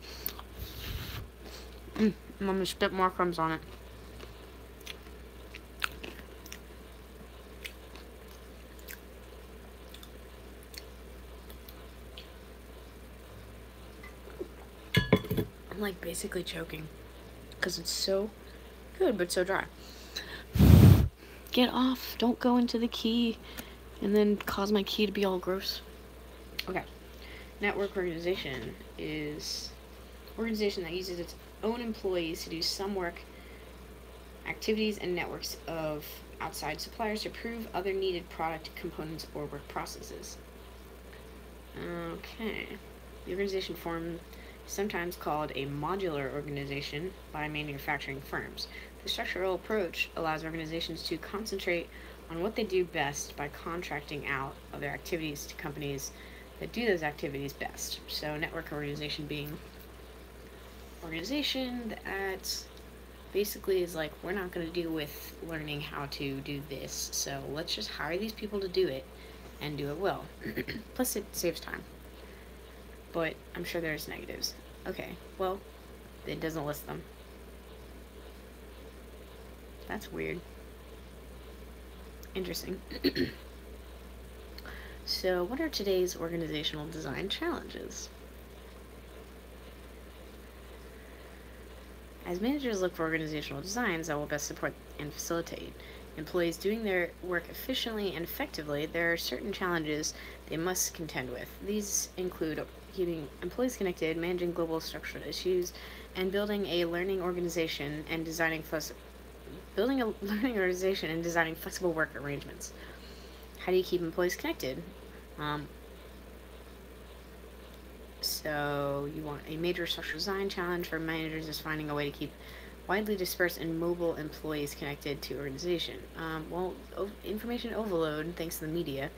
I'm gonna spit more crumbs on it. I'm like basically choking because it's so good but so dry. Get off. Don't go into the key and then cause my key to be all gross. Okay. Network organization is organization that uses its own employees to do some work, activities, and networks of outside suppliers to prove other needed product components or work processes. Okay. The organization form is sometimes called a modular organization by manufacturing firms. The structural approach allows organizations to concentrate on what they do best by contracting out other activities to companies that do those activities best. So network organization being organization that basically is like, we're not going to deal with learning how to do this, so let's just hire these people to do it and do it well. Plus it saves time. But I'm sure there's negatives. Okay, well, it doesn't list them. That's weird. Interesting. So, what are today's organizational design challenges? As managers look for organizational designs that will best support and facilitate employees doing their work efficiently and effectively, there are certain challenges they must contend with. These include keeping employees connected, managing global structural issues, and building a learning organization and designing Building a learning organization and designing flexible work arrangements. How do you keep employees connected? So you want a major structural design challenge for managers is finding a way to keep widely dispersed and mobile employees connected to organization. Information overload thanks to the media.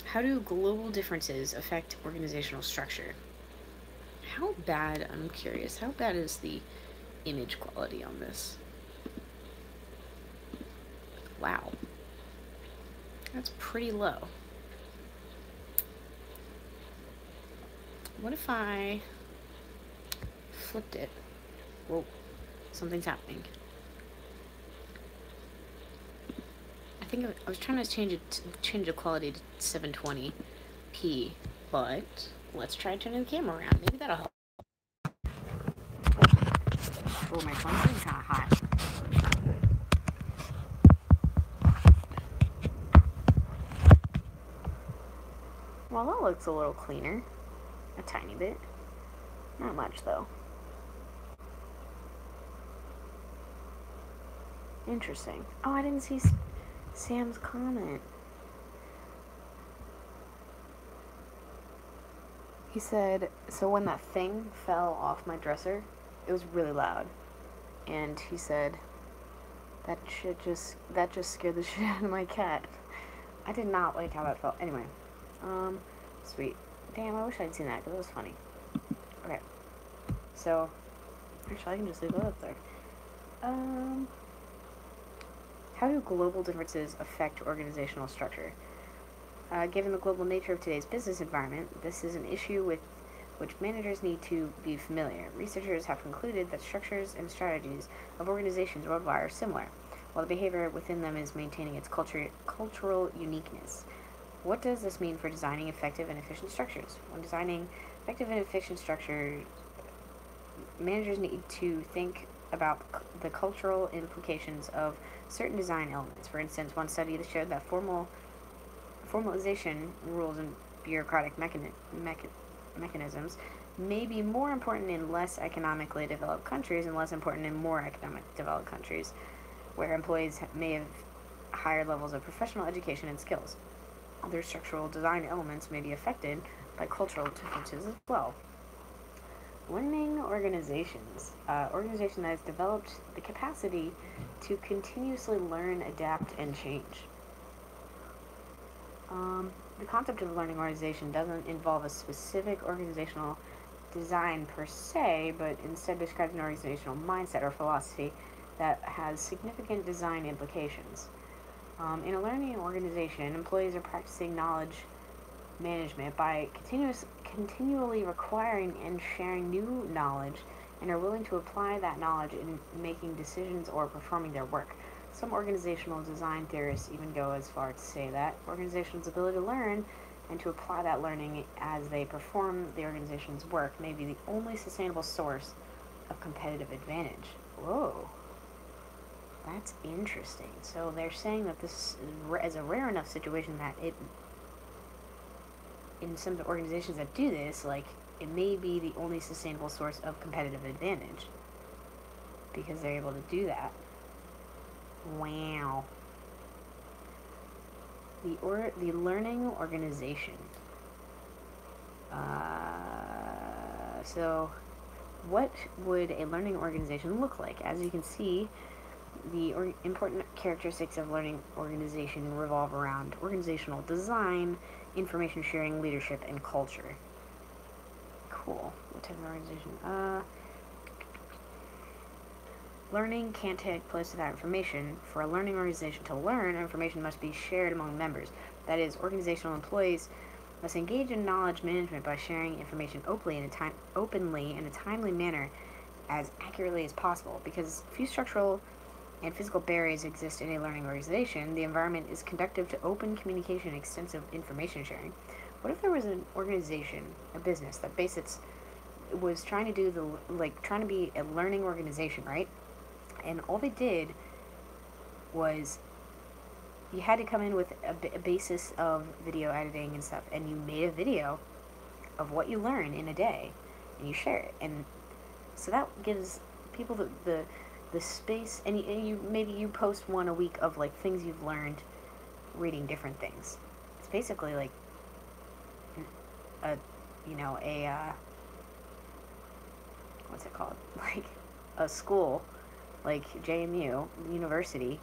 How do global differences affect organizational structure? How bad, I'm curious, how bad is the image quality on this? Wow. That's pretty low. What if I flipped it? Whoa, something's happening. I think I was trying to change the quality to 720p, but let's try turning the camera around. Maybe that'll help. Oh, my phone's getting kind of hot. Well, that looks a little cleaner. A tiny bit. Not much, though. Interesting. Oh, I didn't see Sam's comment. He said, so when that thing fell off my dresser, it was really loud. And he said, that just scared the shit out of my cat. I did not like how that felt. Anyway, sweet. Damn, I wish I'd seen that, because it was funny. Okay. So, actually, I can just leave that up there. How do global differences affect organizational structure? Given the global nature of today's business environment, this is an issue with which managers need to be familiar. Researchers have concluded that structures and strategies of organizations worldwide are similar, while the behavior within them is maintaining its cultural uniqueness. What does this mean for designing effective and efficient structures? When designing effective and efficient structures, managers need to think about the cultural implications of certain design elements. For instance, one study showed that formalization rules and bureaucratic mechanisms may be more important in less economically developed countries and less important in more economically developed countries, where employees may have higher levels of professional education and skills. Other structural design elements may be affected by cultural differences as well. Learning organizations. Organization that has developed the capacity to continuously learn, adapt, and change. The concept of a learning organization doesn't involve a specific organizational design per se, but instead describes an organizational mindset or philosophy that has significant design implications. In a learning organization, employees are practicing knowledge management by continually requiring and sharing new knowledge, and are willing to apply that knowledge in making decisions or performing their work. Some organizational design theorists even go as far to say that organizations' ability to learn and to apply that learning as they perform the organization's work may be the only sustainable source of competitive advantage. Whoa. That's interesting. So they're saying that this is a rare enough situation that it, in some of the organizations that do this, like, it may be the only sustainable source of competitive advantage because they're able to do that. Wow. The learning organization. So what would a learning organization look like? As you can see, the important characteristics of learning organization revolve around organizational design, information sharing, leadership, and culture. Cool. What type of organization? Learning can't take place without information. For a learning organization to learn, information must be shared among members. That is, organizational employees must engage in knowledge management by sharing information openly in a timely manner as accurately as possible. Because few structural and physical barriers exist in a learning organization, the environment is conducive to open communication and extensive information sharing. What if there was an organization, a business, that was trying to do trying to be a learning organization, right? And all they did was, you had to come in with a basis of video editing and stuff, and you made a video of what you learn in a day, and you share it. And so that gives people the the space, and you maybe you post one a week of like things you've learned reading different things. It's basically like a what's it called, like a school like JMU University,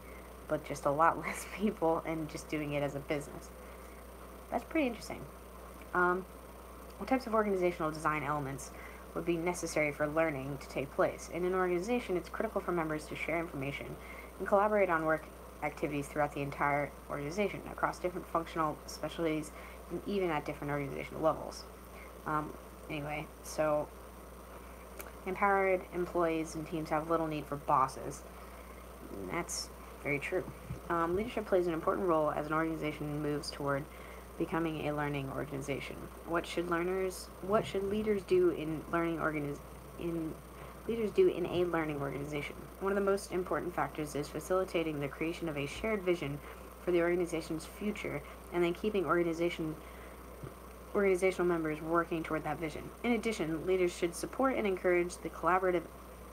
but just a lot less people and just doing it as a business. That's pretty interesting. What types of organizational design elements would be necessary for learning to take place? In an organization, it's critical for members to share information and collaborate on work activities throughout the entire organization, across different functional specialties, and even at different organizational levels. Anyway, so empowered employees and teams have little need for bosses. And that's very true. Leadership plays an important role as an organization moves toward becoming a learning organization. What should leaders do in a learning organization? One of the most important factors is facilitating the creation of a shared vision for the organization's future, and then keeping organizational members working toward that vision. In addition, leaders should support and encourage the collaborative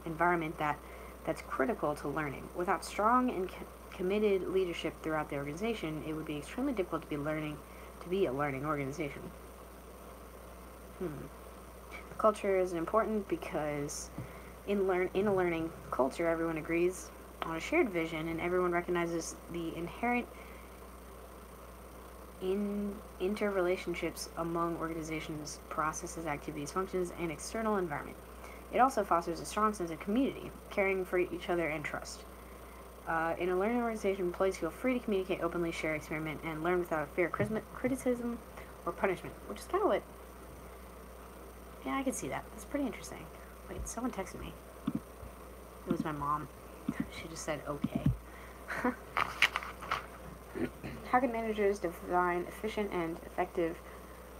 environment that's critical to learning. Without strong and committed leadership throughout the organization, it would be extremely difficult to be a learning organization. Culture is important because in a learning culture, everyone agrees on a shared vision, and everyone recognizes the inherent interrelationships among organizations, processes, activities, functions, and external environment. It also fosters a strong sense of community, caring for each other, and trust. In a learning organization, employees feel free to communicate openly, share, experiment, and learn without fear of criticism or punishment, which is kind of what... Yeah, I can see that. That's pretty interesting. Wait, someone texted me. It was my mom. She just said, okay. How can managers design efficient and effective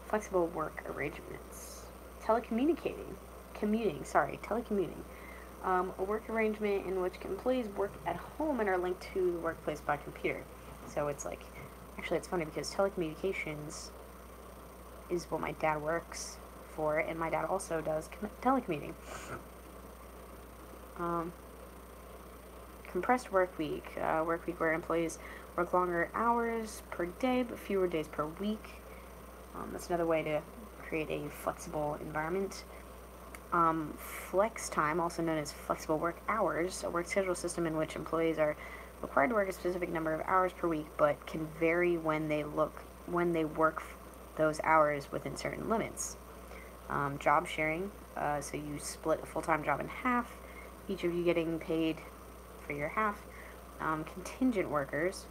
flexible work arrangements? Telecommuting. A work arrangement in which employees work at home and are linked to the workplace by computer. So it's like, actually it's funny because telecommunications is what my dad works for, and my dad also does telecommuting. Compressed work week where employees work longer hours per day but fewer days per week. That's another way to create a flexible environment. Flex time, also known as flexible work hours, a work schedule system in which employees are required to work a specific number of hours per week but can vary when they work those hours within certain limits. Job sharing, so you split a full-time job in half, each of you getting paid for your half. Contingent workers,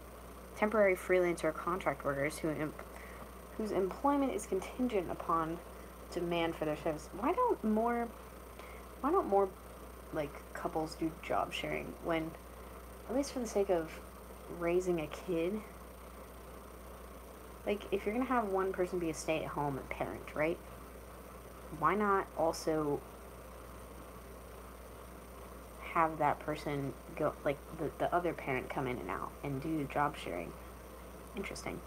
temporary freelance or contract workers whose employment is contingent upon demand for their service. Why don't more like couples do job sharing when, at least for the sake of raising a kid? Like, if you're gonna have one person be a stay-at-home parent, right? Why not also have that person go, like, the other parent come in and out and do job sharing? Interesting.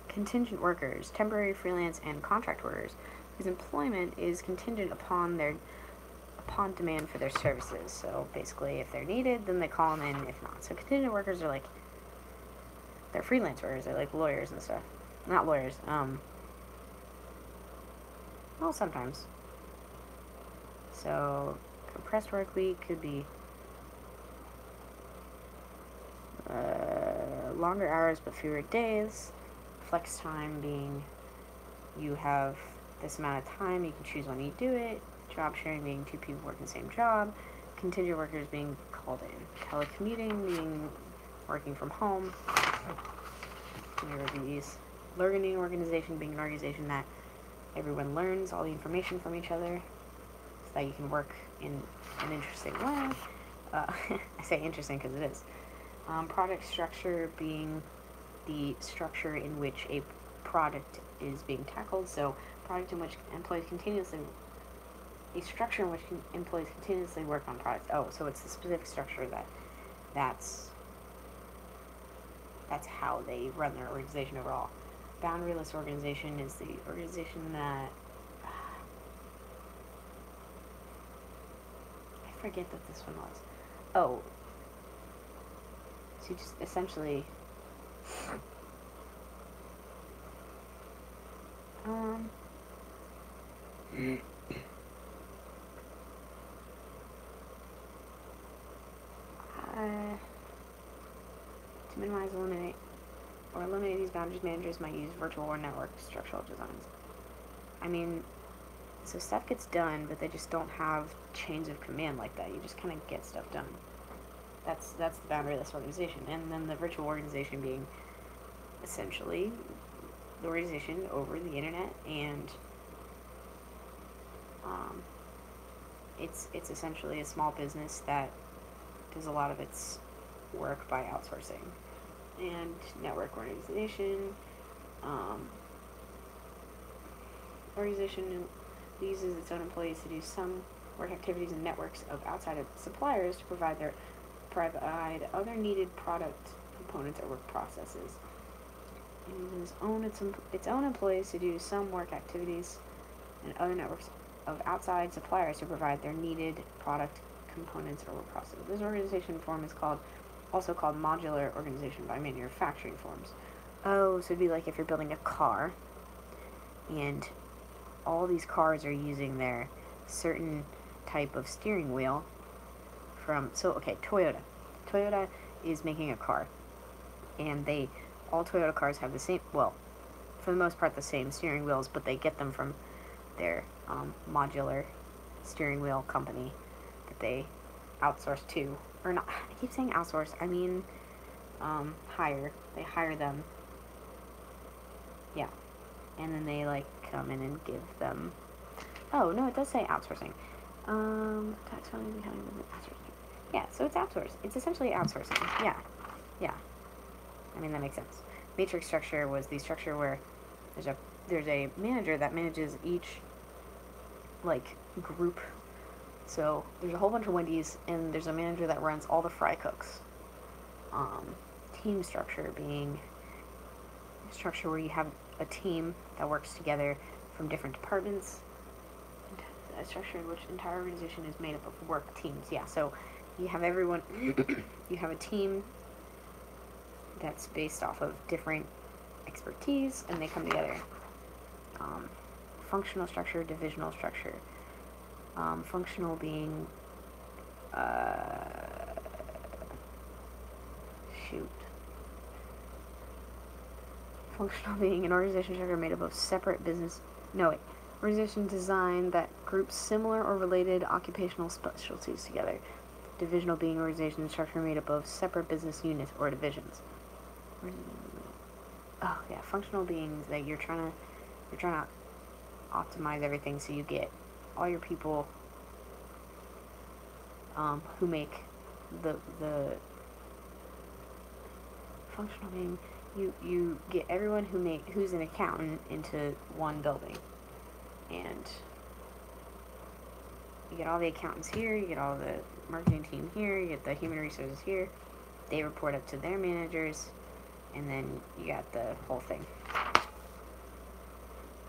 Contingent workers, temporary freelance and contract workers, whose employment is contingent upon demand for their services. So basically, if they're needed, then they call them in. If not, so contingent workers are like, they're freelance workers. They're like lawyers and stuff. Not lawyers. Well, sometimes. So compressed work week could be longer hours but fewer days. Flex time being you have this amount of time, you can choose when you do it. Job sharing being two people working the same job. Contingent workers being called in. Telecommuting being working from home. Let me review these. Learning organization being an organization that everyone learns all the information from each other so that you can work in an interesting way. I say interesting because it is. Product structure being the structure in which a product is being tackled. So product in which employees continuously work on products. Oh, so it's the specific structure that's how they run their organization overall. Boundaryless organization is the organization that I forget that this one was. Oh. So you just essentially... to minimize, eliminate these boundaries, managers might use virtual or network structural designs. I mean, so stuff gets done, but they just don't have chains of command like that. You just kind of get stuff done. That's the boundary of this organization. And then the virtual organization being essentially the organization over the internet, and it's essentially a small business that does a lot of its work by outsourcing. And network organization uses its own employees to do some work activities and networks of outside of suppliers to provide other needed product components or work processes. It uses its own employees to do some work activities and other networks of outside suppliers to provide their needed product components or work processes. This organization form is also called modular organization by manufacturing forms. Oh, so it'd be like if you're building a car, and all these cars are using their certain type of steering wheel Toyota. Toyota is making a car, and all Toyota cars have the same, well, for the most part, the same steering wheels, but they get them from their modular steering wheel company that they outsource to, or not, I keep saying outsource, I mean, hire. They hire them, yeah, and then they, like, come in and give them, oh, no, it does say outsourcing, tax funding, accounting, outsourcing, yeah, so it's outsourced, it's essentially outsourcing, yeah, I mean, that makes sense. Matrix structure was the structure where there's a manager that manages each, like, group. So there's a whole bunch of Wendy's, and there's a manager that runs all the fry cooks. Team structure being a structure where you have a team that works together from different departments. A structure in which entire organization is made up of work teams. Yeah, so you have everyone, you have a team that's based off of different expertise, and they come together. Functional structure, divisional structure. Functional being, Functional being an organization structure made up of separate organization design that groups similar or related occupational specialties together. Divisional being organization structure made up of separate business units or divisions. Oh yeah, functional being that you're trying to optimize everything so you get all your people who make the functional being, you get everyone who's an accountant into one building, and you get all the accountants here, you get all the marketing team here, you get the human resources here, they report up to their managers, and then you got the whole thing.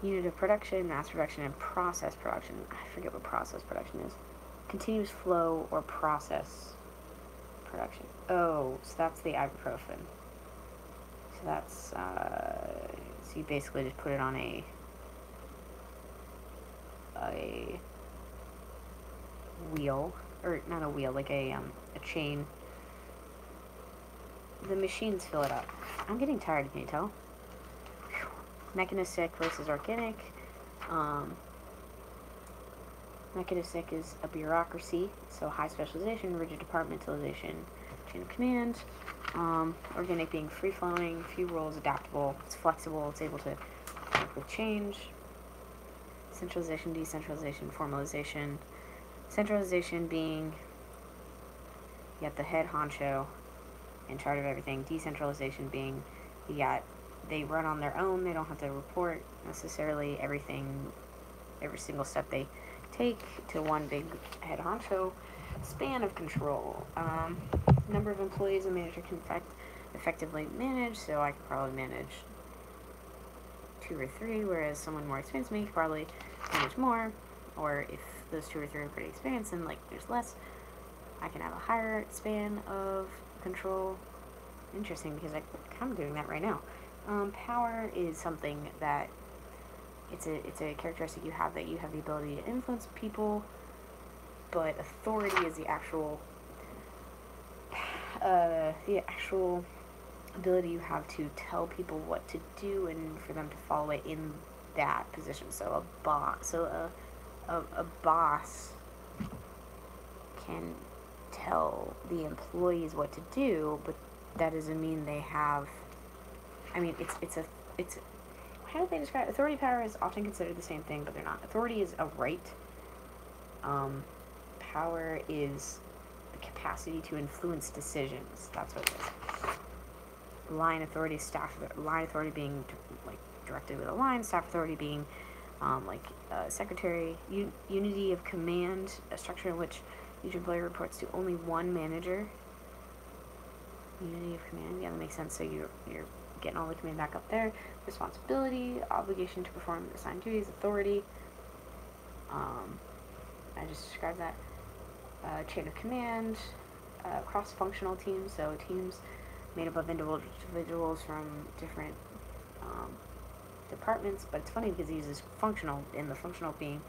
Unit of production, mass production, and process production. I forget what process production is. Continuous flow or process production. Oh, so that's the ibuprofen. So that's, so you basically just put it on a wheel, or not a wheel, like a chain. The machines fill it up. I'm getting tired, can you tell? Mechanistic versus organic. Mechanistic is a bureaucracy, so high specialization, rigid departmentalization, chain of command. Organic being free-flowing, few rules, adaptable, it's flexible, it's able to work with change. Centralization, decentralization, formalization. Centralization being you got the head honcho in charge of everything. Decentralization being they run on their own, they don't have to report necessarily everything, every single step they take to one big head honcho. Span of control. Number of employees a manager can effectively manage, so I could probably manage 2 or 3, whereas someone more experienced than me could probably manage more, or if those 2 or 3 are pretty experienced, then like there's less. I can have a higher span of control. Interesting, because I'm kind of doing that right now. Power is something that it's a characteristic you have, that you have the ability to influence people, but authority is the actual ability you have to tell people what to do and for them to follow it in that position. So a boss can tell the employees what to do, but that doesn't mean they have. I mean, it's how do they describe authority? Power is often considered the same thing, but they're not. Authority is a right. Power is the capacity to influence decisions. That's what it is. Line authority, line authority being like directed with a line. Staff authority being secretary. Unity of command, a structure in which each employee reports to only one manager. Unity of command, yeah, that makes sense. So you're getting all the command back up there. Responsibility, obligation to perform assigned duties. Authority. I just described that. Chain of command. Cross-functional teams, so teams made up of individuals from different departments, but it's funny because he uses functional, in the functional being,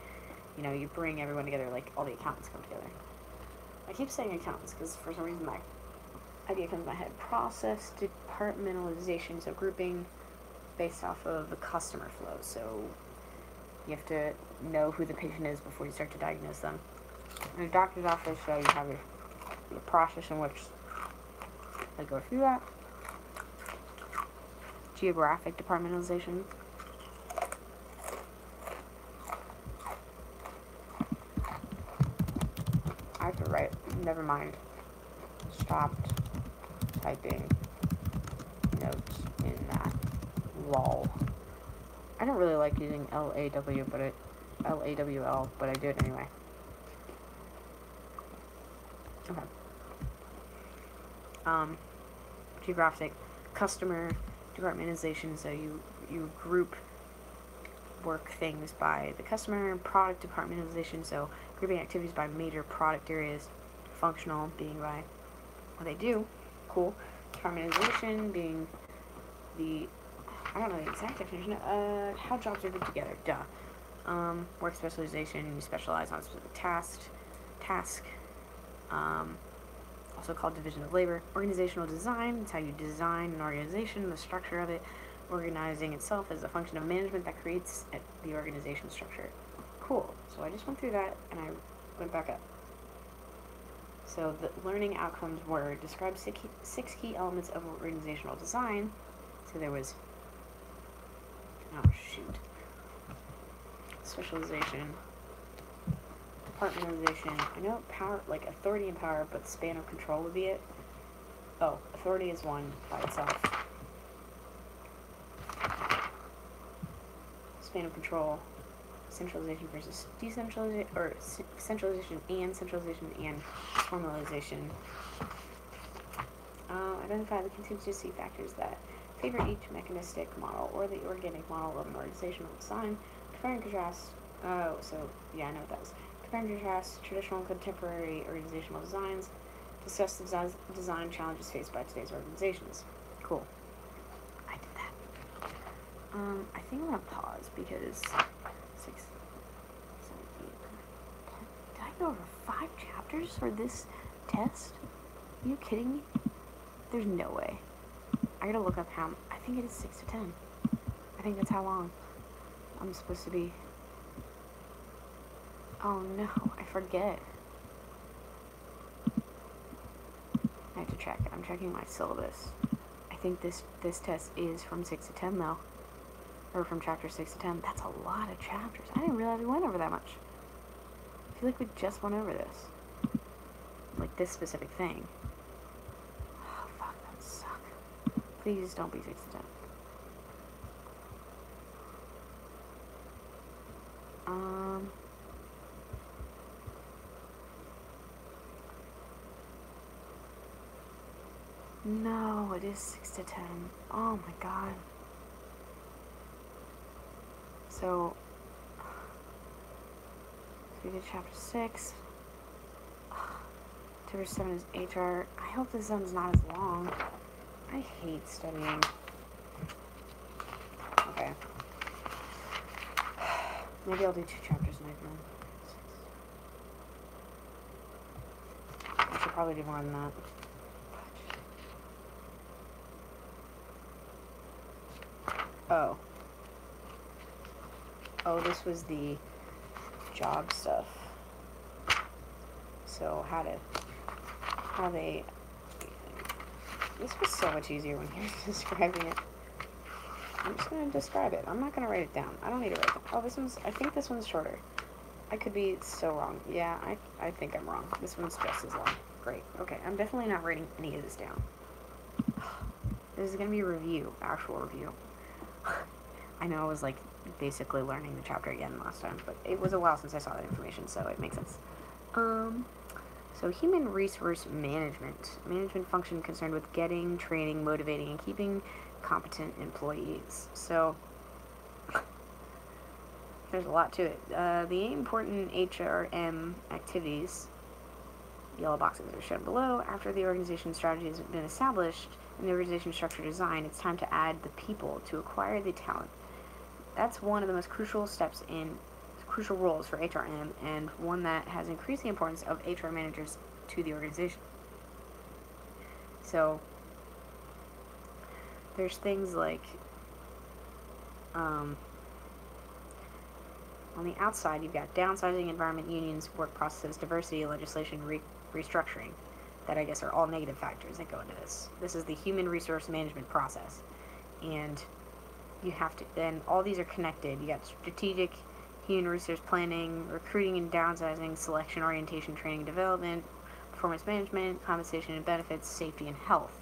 you bring everyone together, like all the accountants come together. I keep saying accountants because for some reason my idea comes to my head. Process departmentalization, so grouping based off of the customer flow. So you have to know who the patient is before you start to diagnose them. In a doctor's office, so you have your process in which they go through that. Geographic departmentalization. I have to write. Never mind. Stopped typing notes in that. Lol. I don't really like using LAW, but LAWL, but I do it anyway. Okay. Geographic customer departmentalization, so you group work things by the customer. Product departmentalization, so grouping activities by major product areas. Functional being by what they do. Cool. Departmentalization being I don't know the exact definition, how jobs are grouped together. Duh. Work specialization, you specialize on a specific task. Also called division of labor. Organizational design, it's how you design an organization, the structure of it. Organizing itself is a function of management that creates the organization structure. Cool. So I just went through that and I went back up. So the learning outcomes were describe six key elements of organizational design. So there was, specialization, departmentalization. I know power, like authority and power, but span of control would be it. Oh, authority is one by itself. Span of control, centralization versus decentralization, or centralization and formalization. Identify the contingency factors that favor each mechanistic model or the organic model of an organizational design. Compare and contrast. Oh, so yeah, I know what that was. Compare and contrast traditional and contemporary organizational designs. Discuss the design challenges faced by today's organizations. Cool. I did that. I think I'm gonna pause because 6, 7, 8. Did I go over 5 chapters for this test? Are you kidding me? There's no way. I gotta look up how. I think it is 6 to 10. I think that's how long I'm supposed to be. Oh no, I forget. I have to check. I'm checking my syllabus. I think this test is from 6 to 10 though. Or from chapter 6 to 10. That's a lot of chapters. I didn't realize we went over that much. I feel like we just went over this. Like this specific thing. Oh, fuck, that would suck. Please don't be 6 to 10. No, it is 6 to 10. Oh my god. So we did chapter 6. Chapter 7 is HR. I hope this one's not as long. I hate studying. Okay. Maybe I'll do 2 chapters tonight then. I should probably do more than that. Oh. Oh, this was the job stuff. So how they, this was so much easier when he was describing it. I'm just going to describe it. I'm not going to write it down. I don't need to write it down. Oh, I think this one's shorter. I could be so wrong. Yeah, I think I'm wrong. This one's just as long. Great. Okay, I'm definitely not writing any of this down. This is going to be a review, actual review. I know I was like basically learning the chapter again last time, but it was a while since I saw that information, so it makes sense. So human resource management. Management function concerned with getting, training, motivating, and keeping competent employees. So there's a lot to it. The important HRM activities, yellow boxes are shown below. After the organization strategy has been established and the organization structure design, it's time to add the people to acquire the talent. That's one of the most crucial steps in crucial roles for HRM, and one that has increased the importance of HR managers to the organization. So there's things like on the outside you've got downsizing, environment, unions, work processes, diversity, legislation, restructuring, that I guess are all negative factors that go into this. This is the human resource management process, and you have to, then all these are connected. You got strategic human resource planning, recruiting and downsizing, selection, orientation, training, development, performance management, compensation and benefits, safety and health.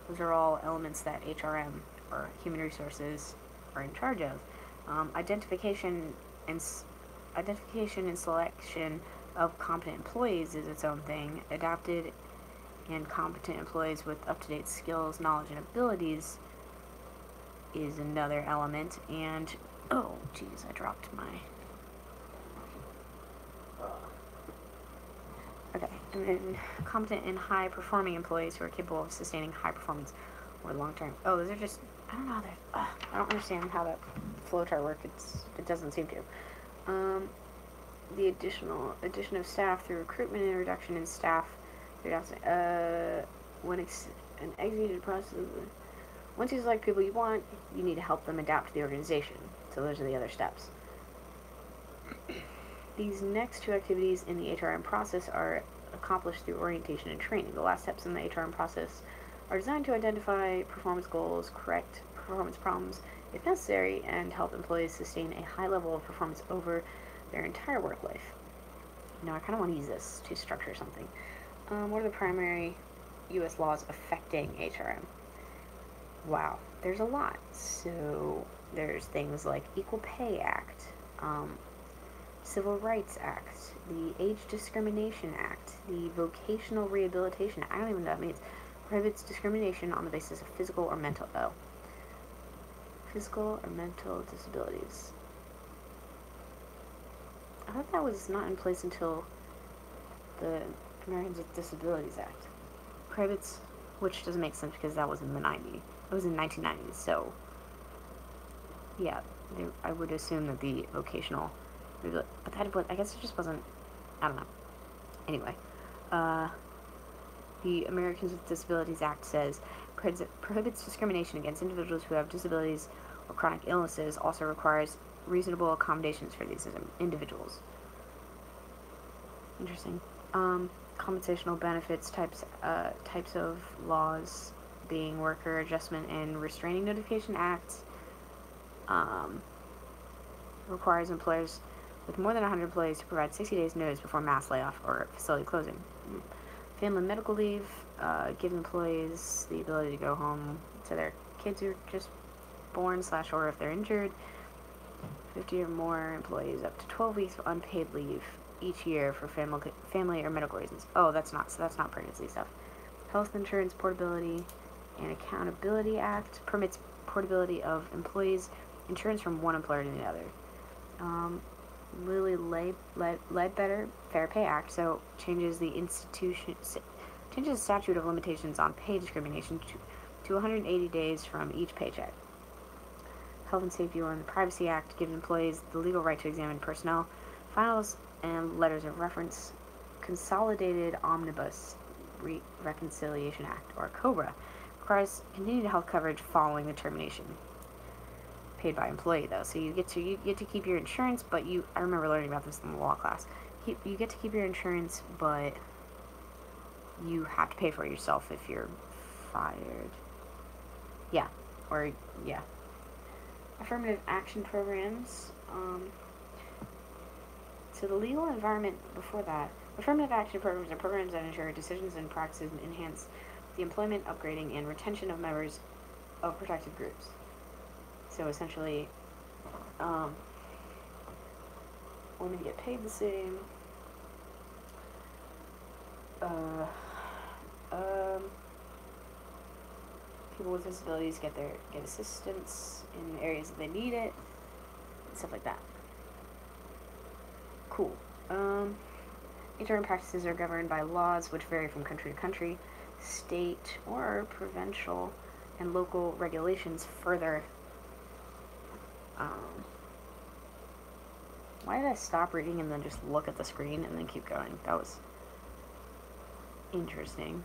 Those are all elements that HRM, or human resources, are in charge of. Identification and selection of competent employees is its own thing. Adapted and competent employees with up-to-date skills, knowledge, and abilities is another element. And oh geez, I dropped my okay. And then competent and high performing employees who are capable of sustaining high performance or long term. Oh, those are just, I don't know, I don't understand how that flowchart works. It doesn't seem to. The addition of staff through recruitment and reduction in staff through when an executed process. Once you select people you want, you need to help them adapt to the organization. So those are the other steps. These next 2 activities in the HRM process are accomplished through orientation and training. The last steps in the HRM process are designed to identify performance goals, correct performance problems if necessary, and help employees sustain a high level of performance over their entire work life. Now, I kind of want to use this to structure something. What are the primary U.S. laws affecting HRM? Wow, there's a lot. So there's things like Equal Pay Act, Civil Rights Act, the Age Discrimination Act, the Vocational Rehabilitation Act. I don't even know what that means. Prohibits discrimination on the basis of physical or mental disabilities. I thought that was not in place until the Americans with Disabilities Act. Prohibits, which doesn't make sense because that was in the 90s. It was in 1990s, so yeah, I would assume that the vocational, but I guess it just wasn't, I don't know. Anyway, the Americans with Disabilities Act says prohibits discrimination against individuals who have disabilities or chronic illnesses, also requires reasonable accommodations for these individuals. Interesting. Compensational benefits types of laws being Worker Adjustment and Restraining Notification Act. Requires employers with more than 100 employees to provide 60 days notice before mass layoff or facility closing. Family medical leave gives employees the ability to go home to their kids who are just born / or if they're injured. 50 or more employees up to 12 weeks of unpaid leave each year for family or medical reasons. Oh, that's not pregnancy stuff. Health Insurance Portability and Accountability Act permits portability of employees' insurance from one employer to the other. Lilly Ledbetter Fair Pay Act, so changes the statute of limitations on pay discrimination to 180 days from each paycheck. Health and Safety and Privacy Act gives employees the legal right to examine personnel files and letters of reference. Consolidated Omnibus Reconciliation Act, or COBRA, requires continued health coverage following the termination. Paid by employee, though, so you get to keep your insurance, but I remember learning about this in the law class. You get to keep your insurance, but you have to pay for it yourself if you're fired. Yeah. Affirmative action programs. So the legal environment before that. Affirmative action programs are programs that ensure decisions and practices and enhance the employment, upgrading, and retention of members of protected groups. So essentially, women get paid the same. People with disabilities get assistance in areas that they need it, and stuff like that. Cool. HRM practices are governed by laws which vary from country to country. State or provincial and local regulations further. Why did I stop reading and then just look at the screen and then keep going? That was interesting.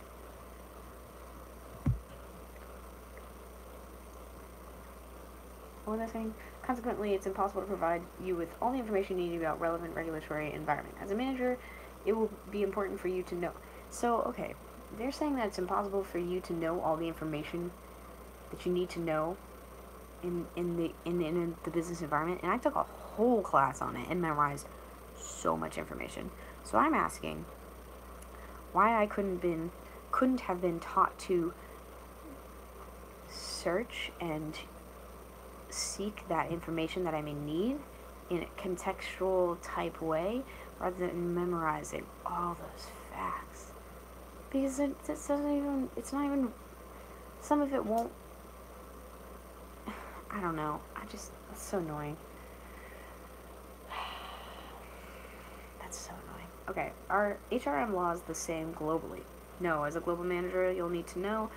What was I saying? Consequently, it's impossible to provide you with all the information you need about relevant regulatory environment. As a manager, it will be important for you to know. So, okay, they're saying that it's impossible for you to know all the information that you need to know in the business environment, and I took a whole class on it and memorized so much information. So I'm asking why I couldn't have been taught to search and seek that information that I may need in a contextual type way rather than memorizing all those facts, because it's not even, some of it won't, I don't know, it's so annoying. That's so annoying. Okay, are HRM laws the same globally? No, as a global manager, you'll need to know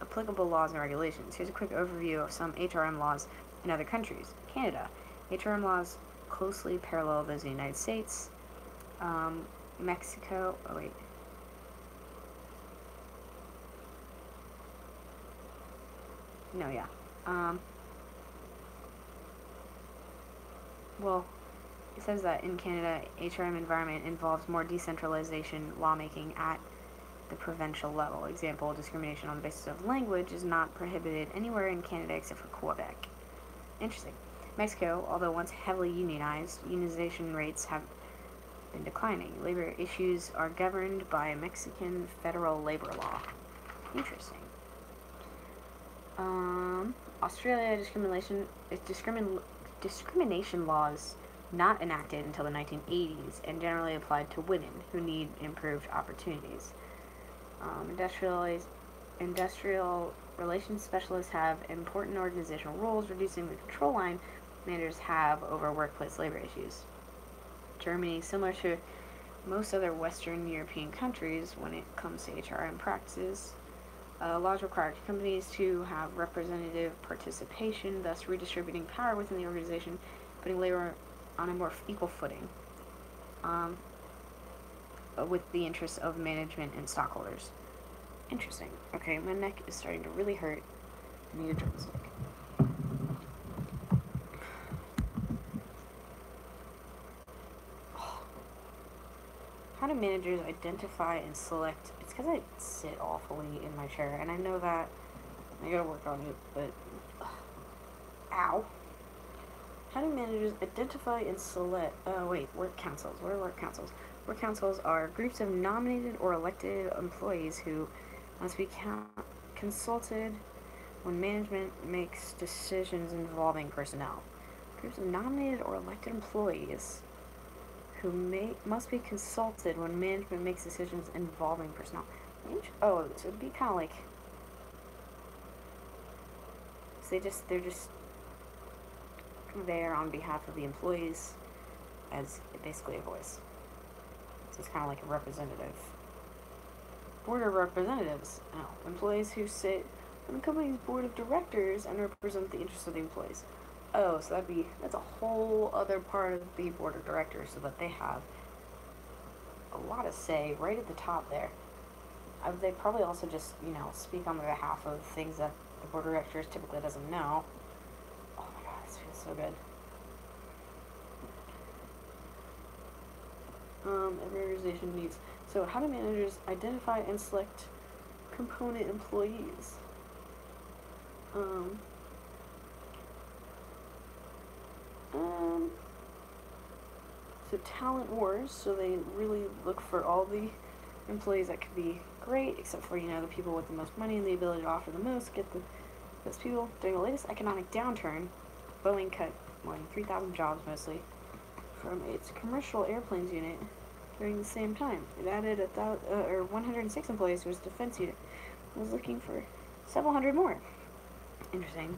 applicable laws and regulations. Here's a quick overview of some HRM laws in other countries. Canada. HRM laws closely parallel those in the United States. Mexico. Oh, wait. No, yeah. Well, it says that in Canada, HRM environment involves more decentralization lawmaking at the provincial level. Example, discrimination on the basis of language is not prohibited anywhere in Canada except for Quebec. Interesting. Mexico, although once heavily unionized, unionization rates have been declining. Labor issues are governed by Mexican federal labor law. Interesting. Australia, discrimination laws not enacted until the 1980s and generally applied to women who need improved opportunities. Industrial relations specialists have important organizational roles, reducing the control line managers have over workplace labor issues. Germany, similar to most other Western European countries when it comes to HRM practices, laws require companies to have representative participation, thus redistributing power within the organization, putting labor on a more equal footing with the interests of management and stockholders. Interesting. Okay, my neck is starting to really hurt. I need a drumstick. How do managers identify and select? It's because I sit awfully in my chair, and I know that I gotta work on it, but ow. How do managers identify and select? Work councils. What are work councils? Work councils are groups of nominated or elected employees who must be consulted when management makes decisions involving personnel. Groups of nominated or elected employees who must be consulted when management makes decisions involving personnel. So it'd be kind of like, so they're just there on behalf of the employees, as basically a voice. So it's kind of like a representative. Board of representatives. Employees who sit on the company's board of directors and represent the interests of the employees. Oh, so that's a whole other part of the board of directors, so that they have a lot of say right at the top there. They probably also just, speak on behalf of things that the board of directors typically doesn't know. Oh my god, this feels so good. Every organization needs. So how do managers identify and select component employees? So talent wars, so they really look for all the employees that could be great, except for, the people with the most money and the ability to offer the most, get those people. During the latest economic downturn, Boeing cut more than 3,000 jobs, mostly from its commercial airplanes unit. During the same time, it added 106 employees to its defense unit. It was looking for several hundred more. Interesting.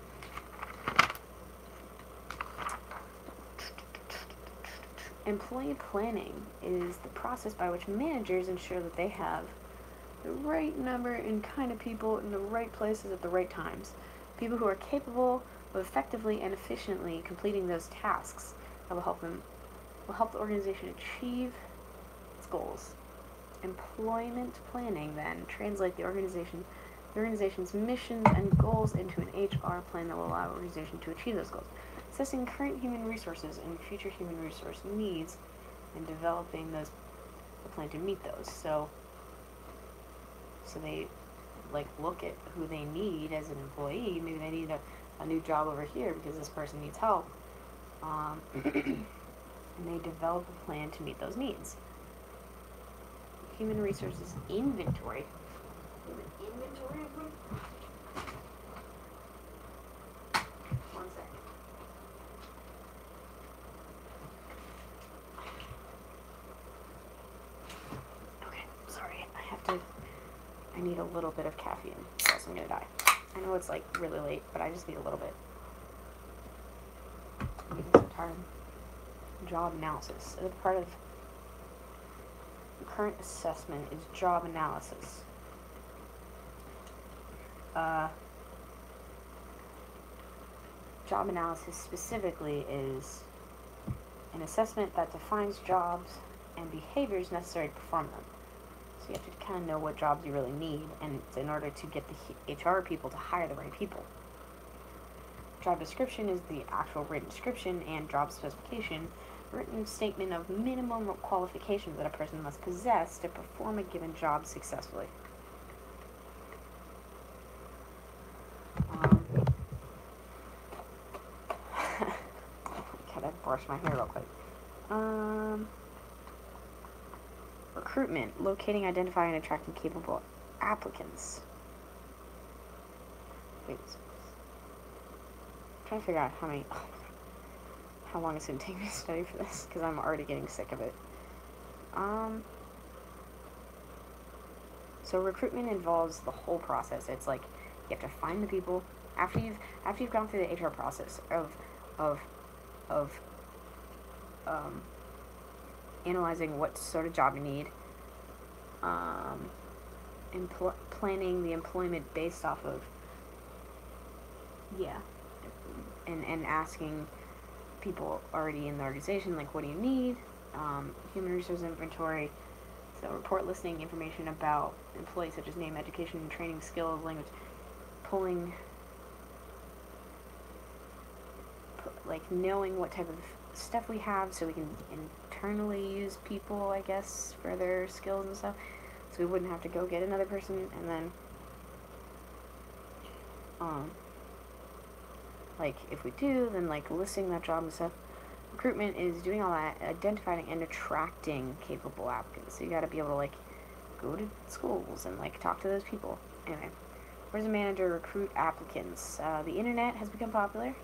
Employee planning is the process by which managers ensure that they have the right number and kind of people in the right places at the right times. People who are capable of effectively and efficiently completing those tasks that will help the organization achieve its goals. Employment planning then translates the organization's missions and goals into an HR plan that will allow the organization to achieve those goals. Assessing current human resources and future human resource needs and developing the plan to meet those. So they look at who they need as an employee. Maybe they need a new job over here because this person needs help. And they develop a plan to meet those needs. Human resources inventory. Inventory of them? One sec. Okay, sorry. I need a little bit of caffeine, or else I'm gonna die. I know it's really late, but I just need a little bit. I'm getting so tired. Job analysis. As part of the current assessment is job analysis. Job analysis specifically is an assessment that defines jobs and behaviors necessary to perform them. So you have to kind of know what jobs you really need, and it's in order to get the HR people to hire the right people. Job description is the actual written description, and job specification, written statement of minimum qualifications that a person must possess to perform a given job successfully. Gotta brush my hair real quick. Recruitment, locating, identifying, and attracting capable applicants. Wait, I'm trying to figure out how long it's going to take me to study for this, because I'm already getting sick of it. So recruitment involves the whole process. It's you have to find the people after you've gone through the HR process of analyzing what sort of job you need, planning the employment based off of, and asking people already in the organization, what do you need, human resource inventory, so report listing information about employees such as name, education, training, skills, language, pulling, knowing what type of stuff we have so we can internally use people, I guess, for their skills and stuff, so we wouldn't have to go get another person, and then if we do, then listing that job and stuff. Recruitment is doing all that, identifying and attracting capable applicants. So you got to be able to go to schools and talk to those people. Anyway, where's a manager recruit applicants? The internet has become popular,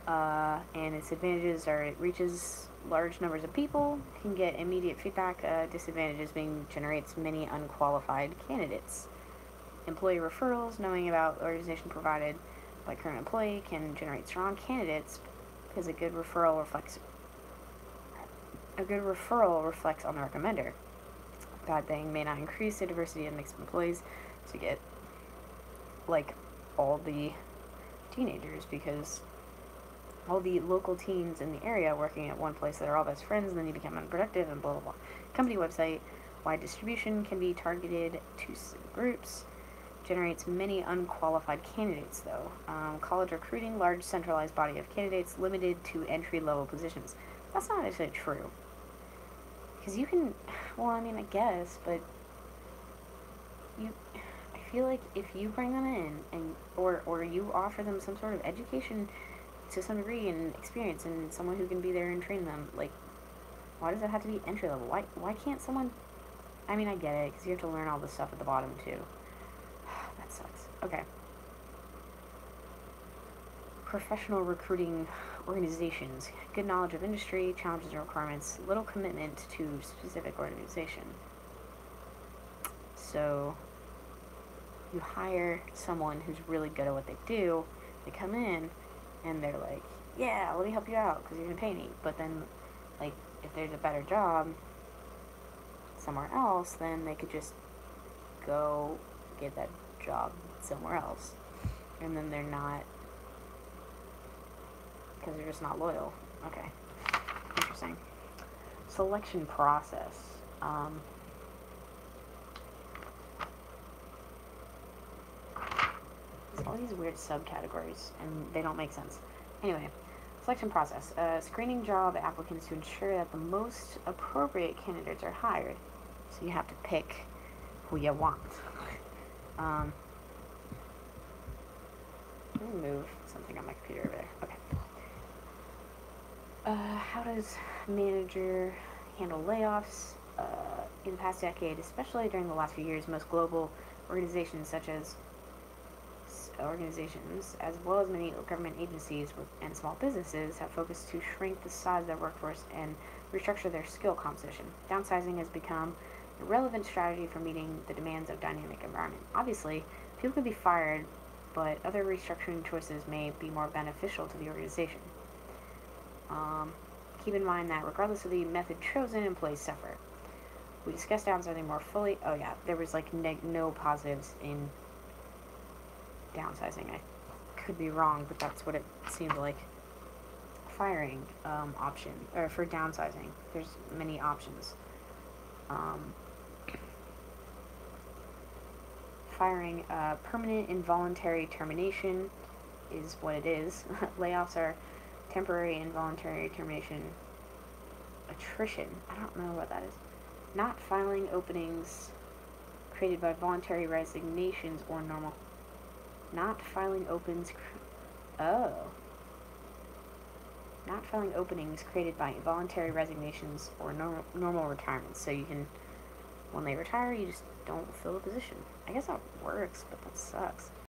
and its advantages are it reaches large numbers of people, can get immediate feedback. Disadvantages being generates many unqualified candidates. Employee referrals, knowing about the organization provided by current employee, can generate strong candidates because a good referral reflects A good referral reflects on the recommender. A bad thing may not increase the diversity of mixed employees to get, like, all the teenagers, because all the local teens in the area working at one place that are all best friends, and then you become unproductive and blah blah blah. Company website, wide distribution can be targeted to groups, generates many unqualified candidates though. College recruiting, large centralized body of candidates limited to entry-level positions. That's not actually true. Because you can, well, I mean, I guess, but I feel like if you bring them in and or you offer them some sort of education to some degree and experience and someone who can be there and train them, like, why does it have to be entry level? Why can't someone, I mean, I get it, because you have to learn all this stuff at the bottom too. That sucks. Okay. Professional recruiting organizations. Good knowledge of industry, challenges and requirements, little commitment to specific organization. So, you hire someone who's really good at what they do, they come in, and they're like, yeah, let me help you out, because you're going to pay me. But then, like, if there's a better job somewhere else, then they could just go get that job somewhere else. And then they're not, because they're just not loyal. Okay. Interesting. Selection process. There's all these weird subcategories, and they don't make sense. Anyway, selection process. Screening job applicants to ensure that the most appropriate candidates are hired. So you have to pick who you want. Let me move something on my computer over there. Okay. How does manager handle layoffs? In the past decade, especially during the last few years, most global organizations as well as many government agencies and small businesses have focused to shrink the size of their workforce and restructure their skill composition. Downsizing has become a relevant strategy for meeting the demands of dynamic environment. Obviously, people can be fired, but other restructuring choices may be more beneficial to the organization. Keep in mind that regardless of the method chosen, employees suffer. We discussed downsizing more fully. Oh yeah, there was like no positives in downsizing. I could be wrong, but that's what it seemed like. Firing option, or for downsizing, there's many options. Firing, permanent involuntary termination is what it is. Layoffs are temporary involuntary termination. Attrition, I don't know what that is. Not filing openings created by voluntary resignations or normal. Not filing openings created by voluntary resignations or normal retirements. So you can, when they retire, you just don't fill the position. I guess that works, but that sucks.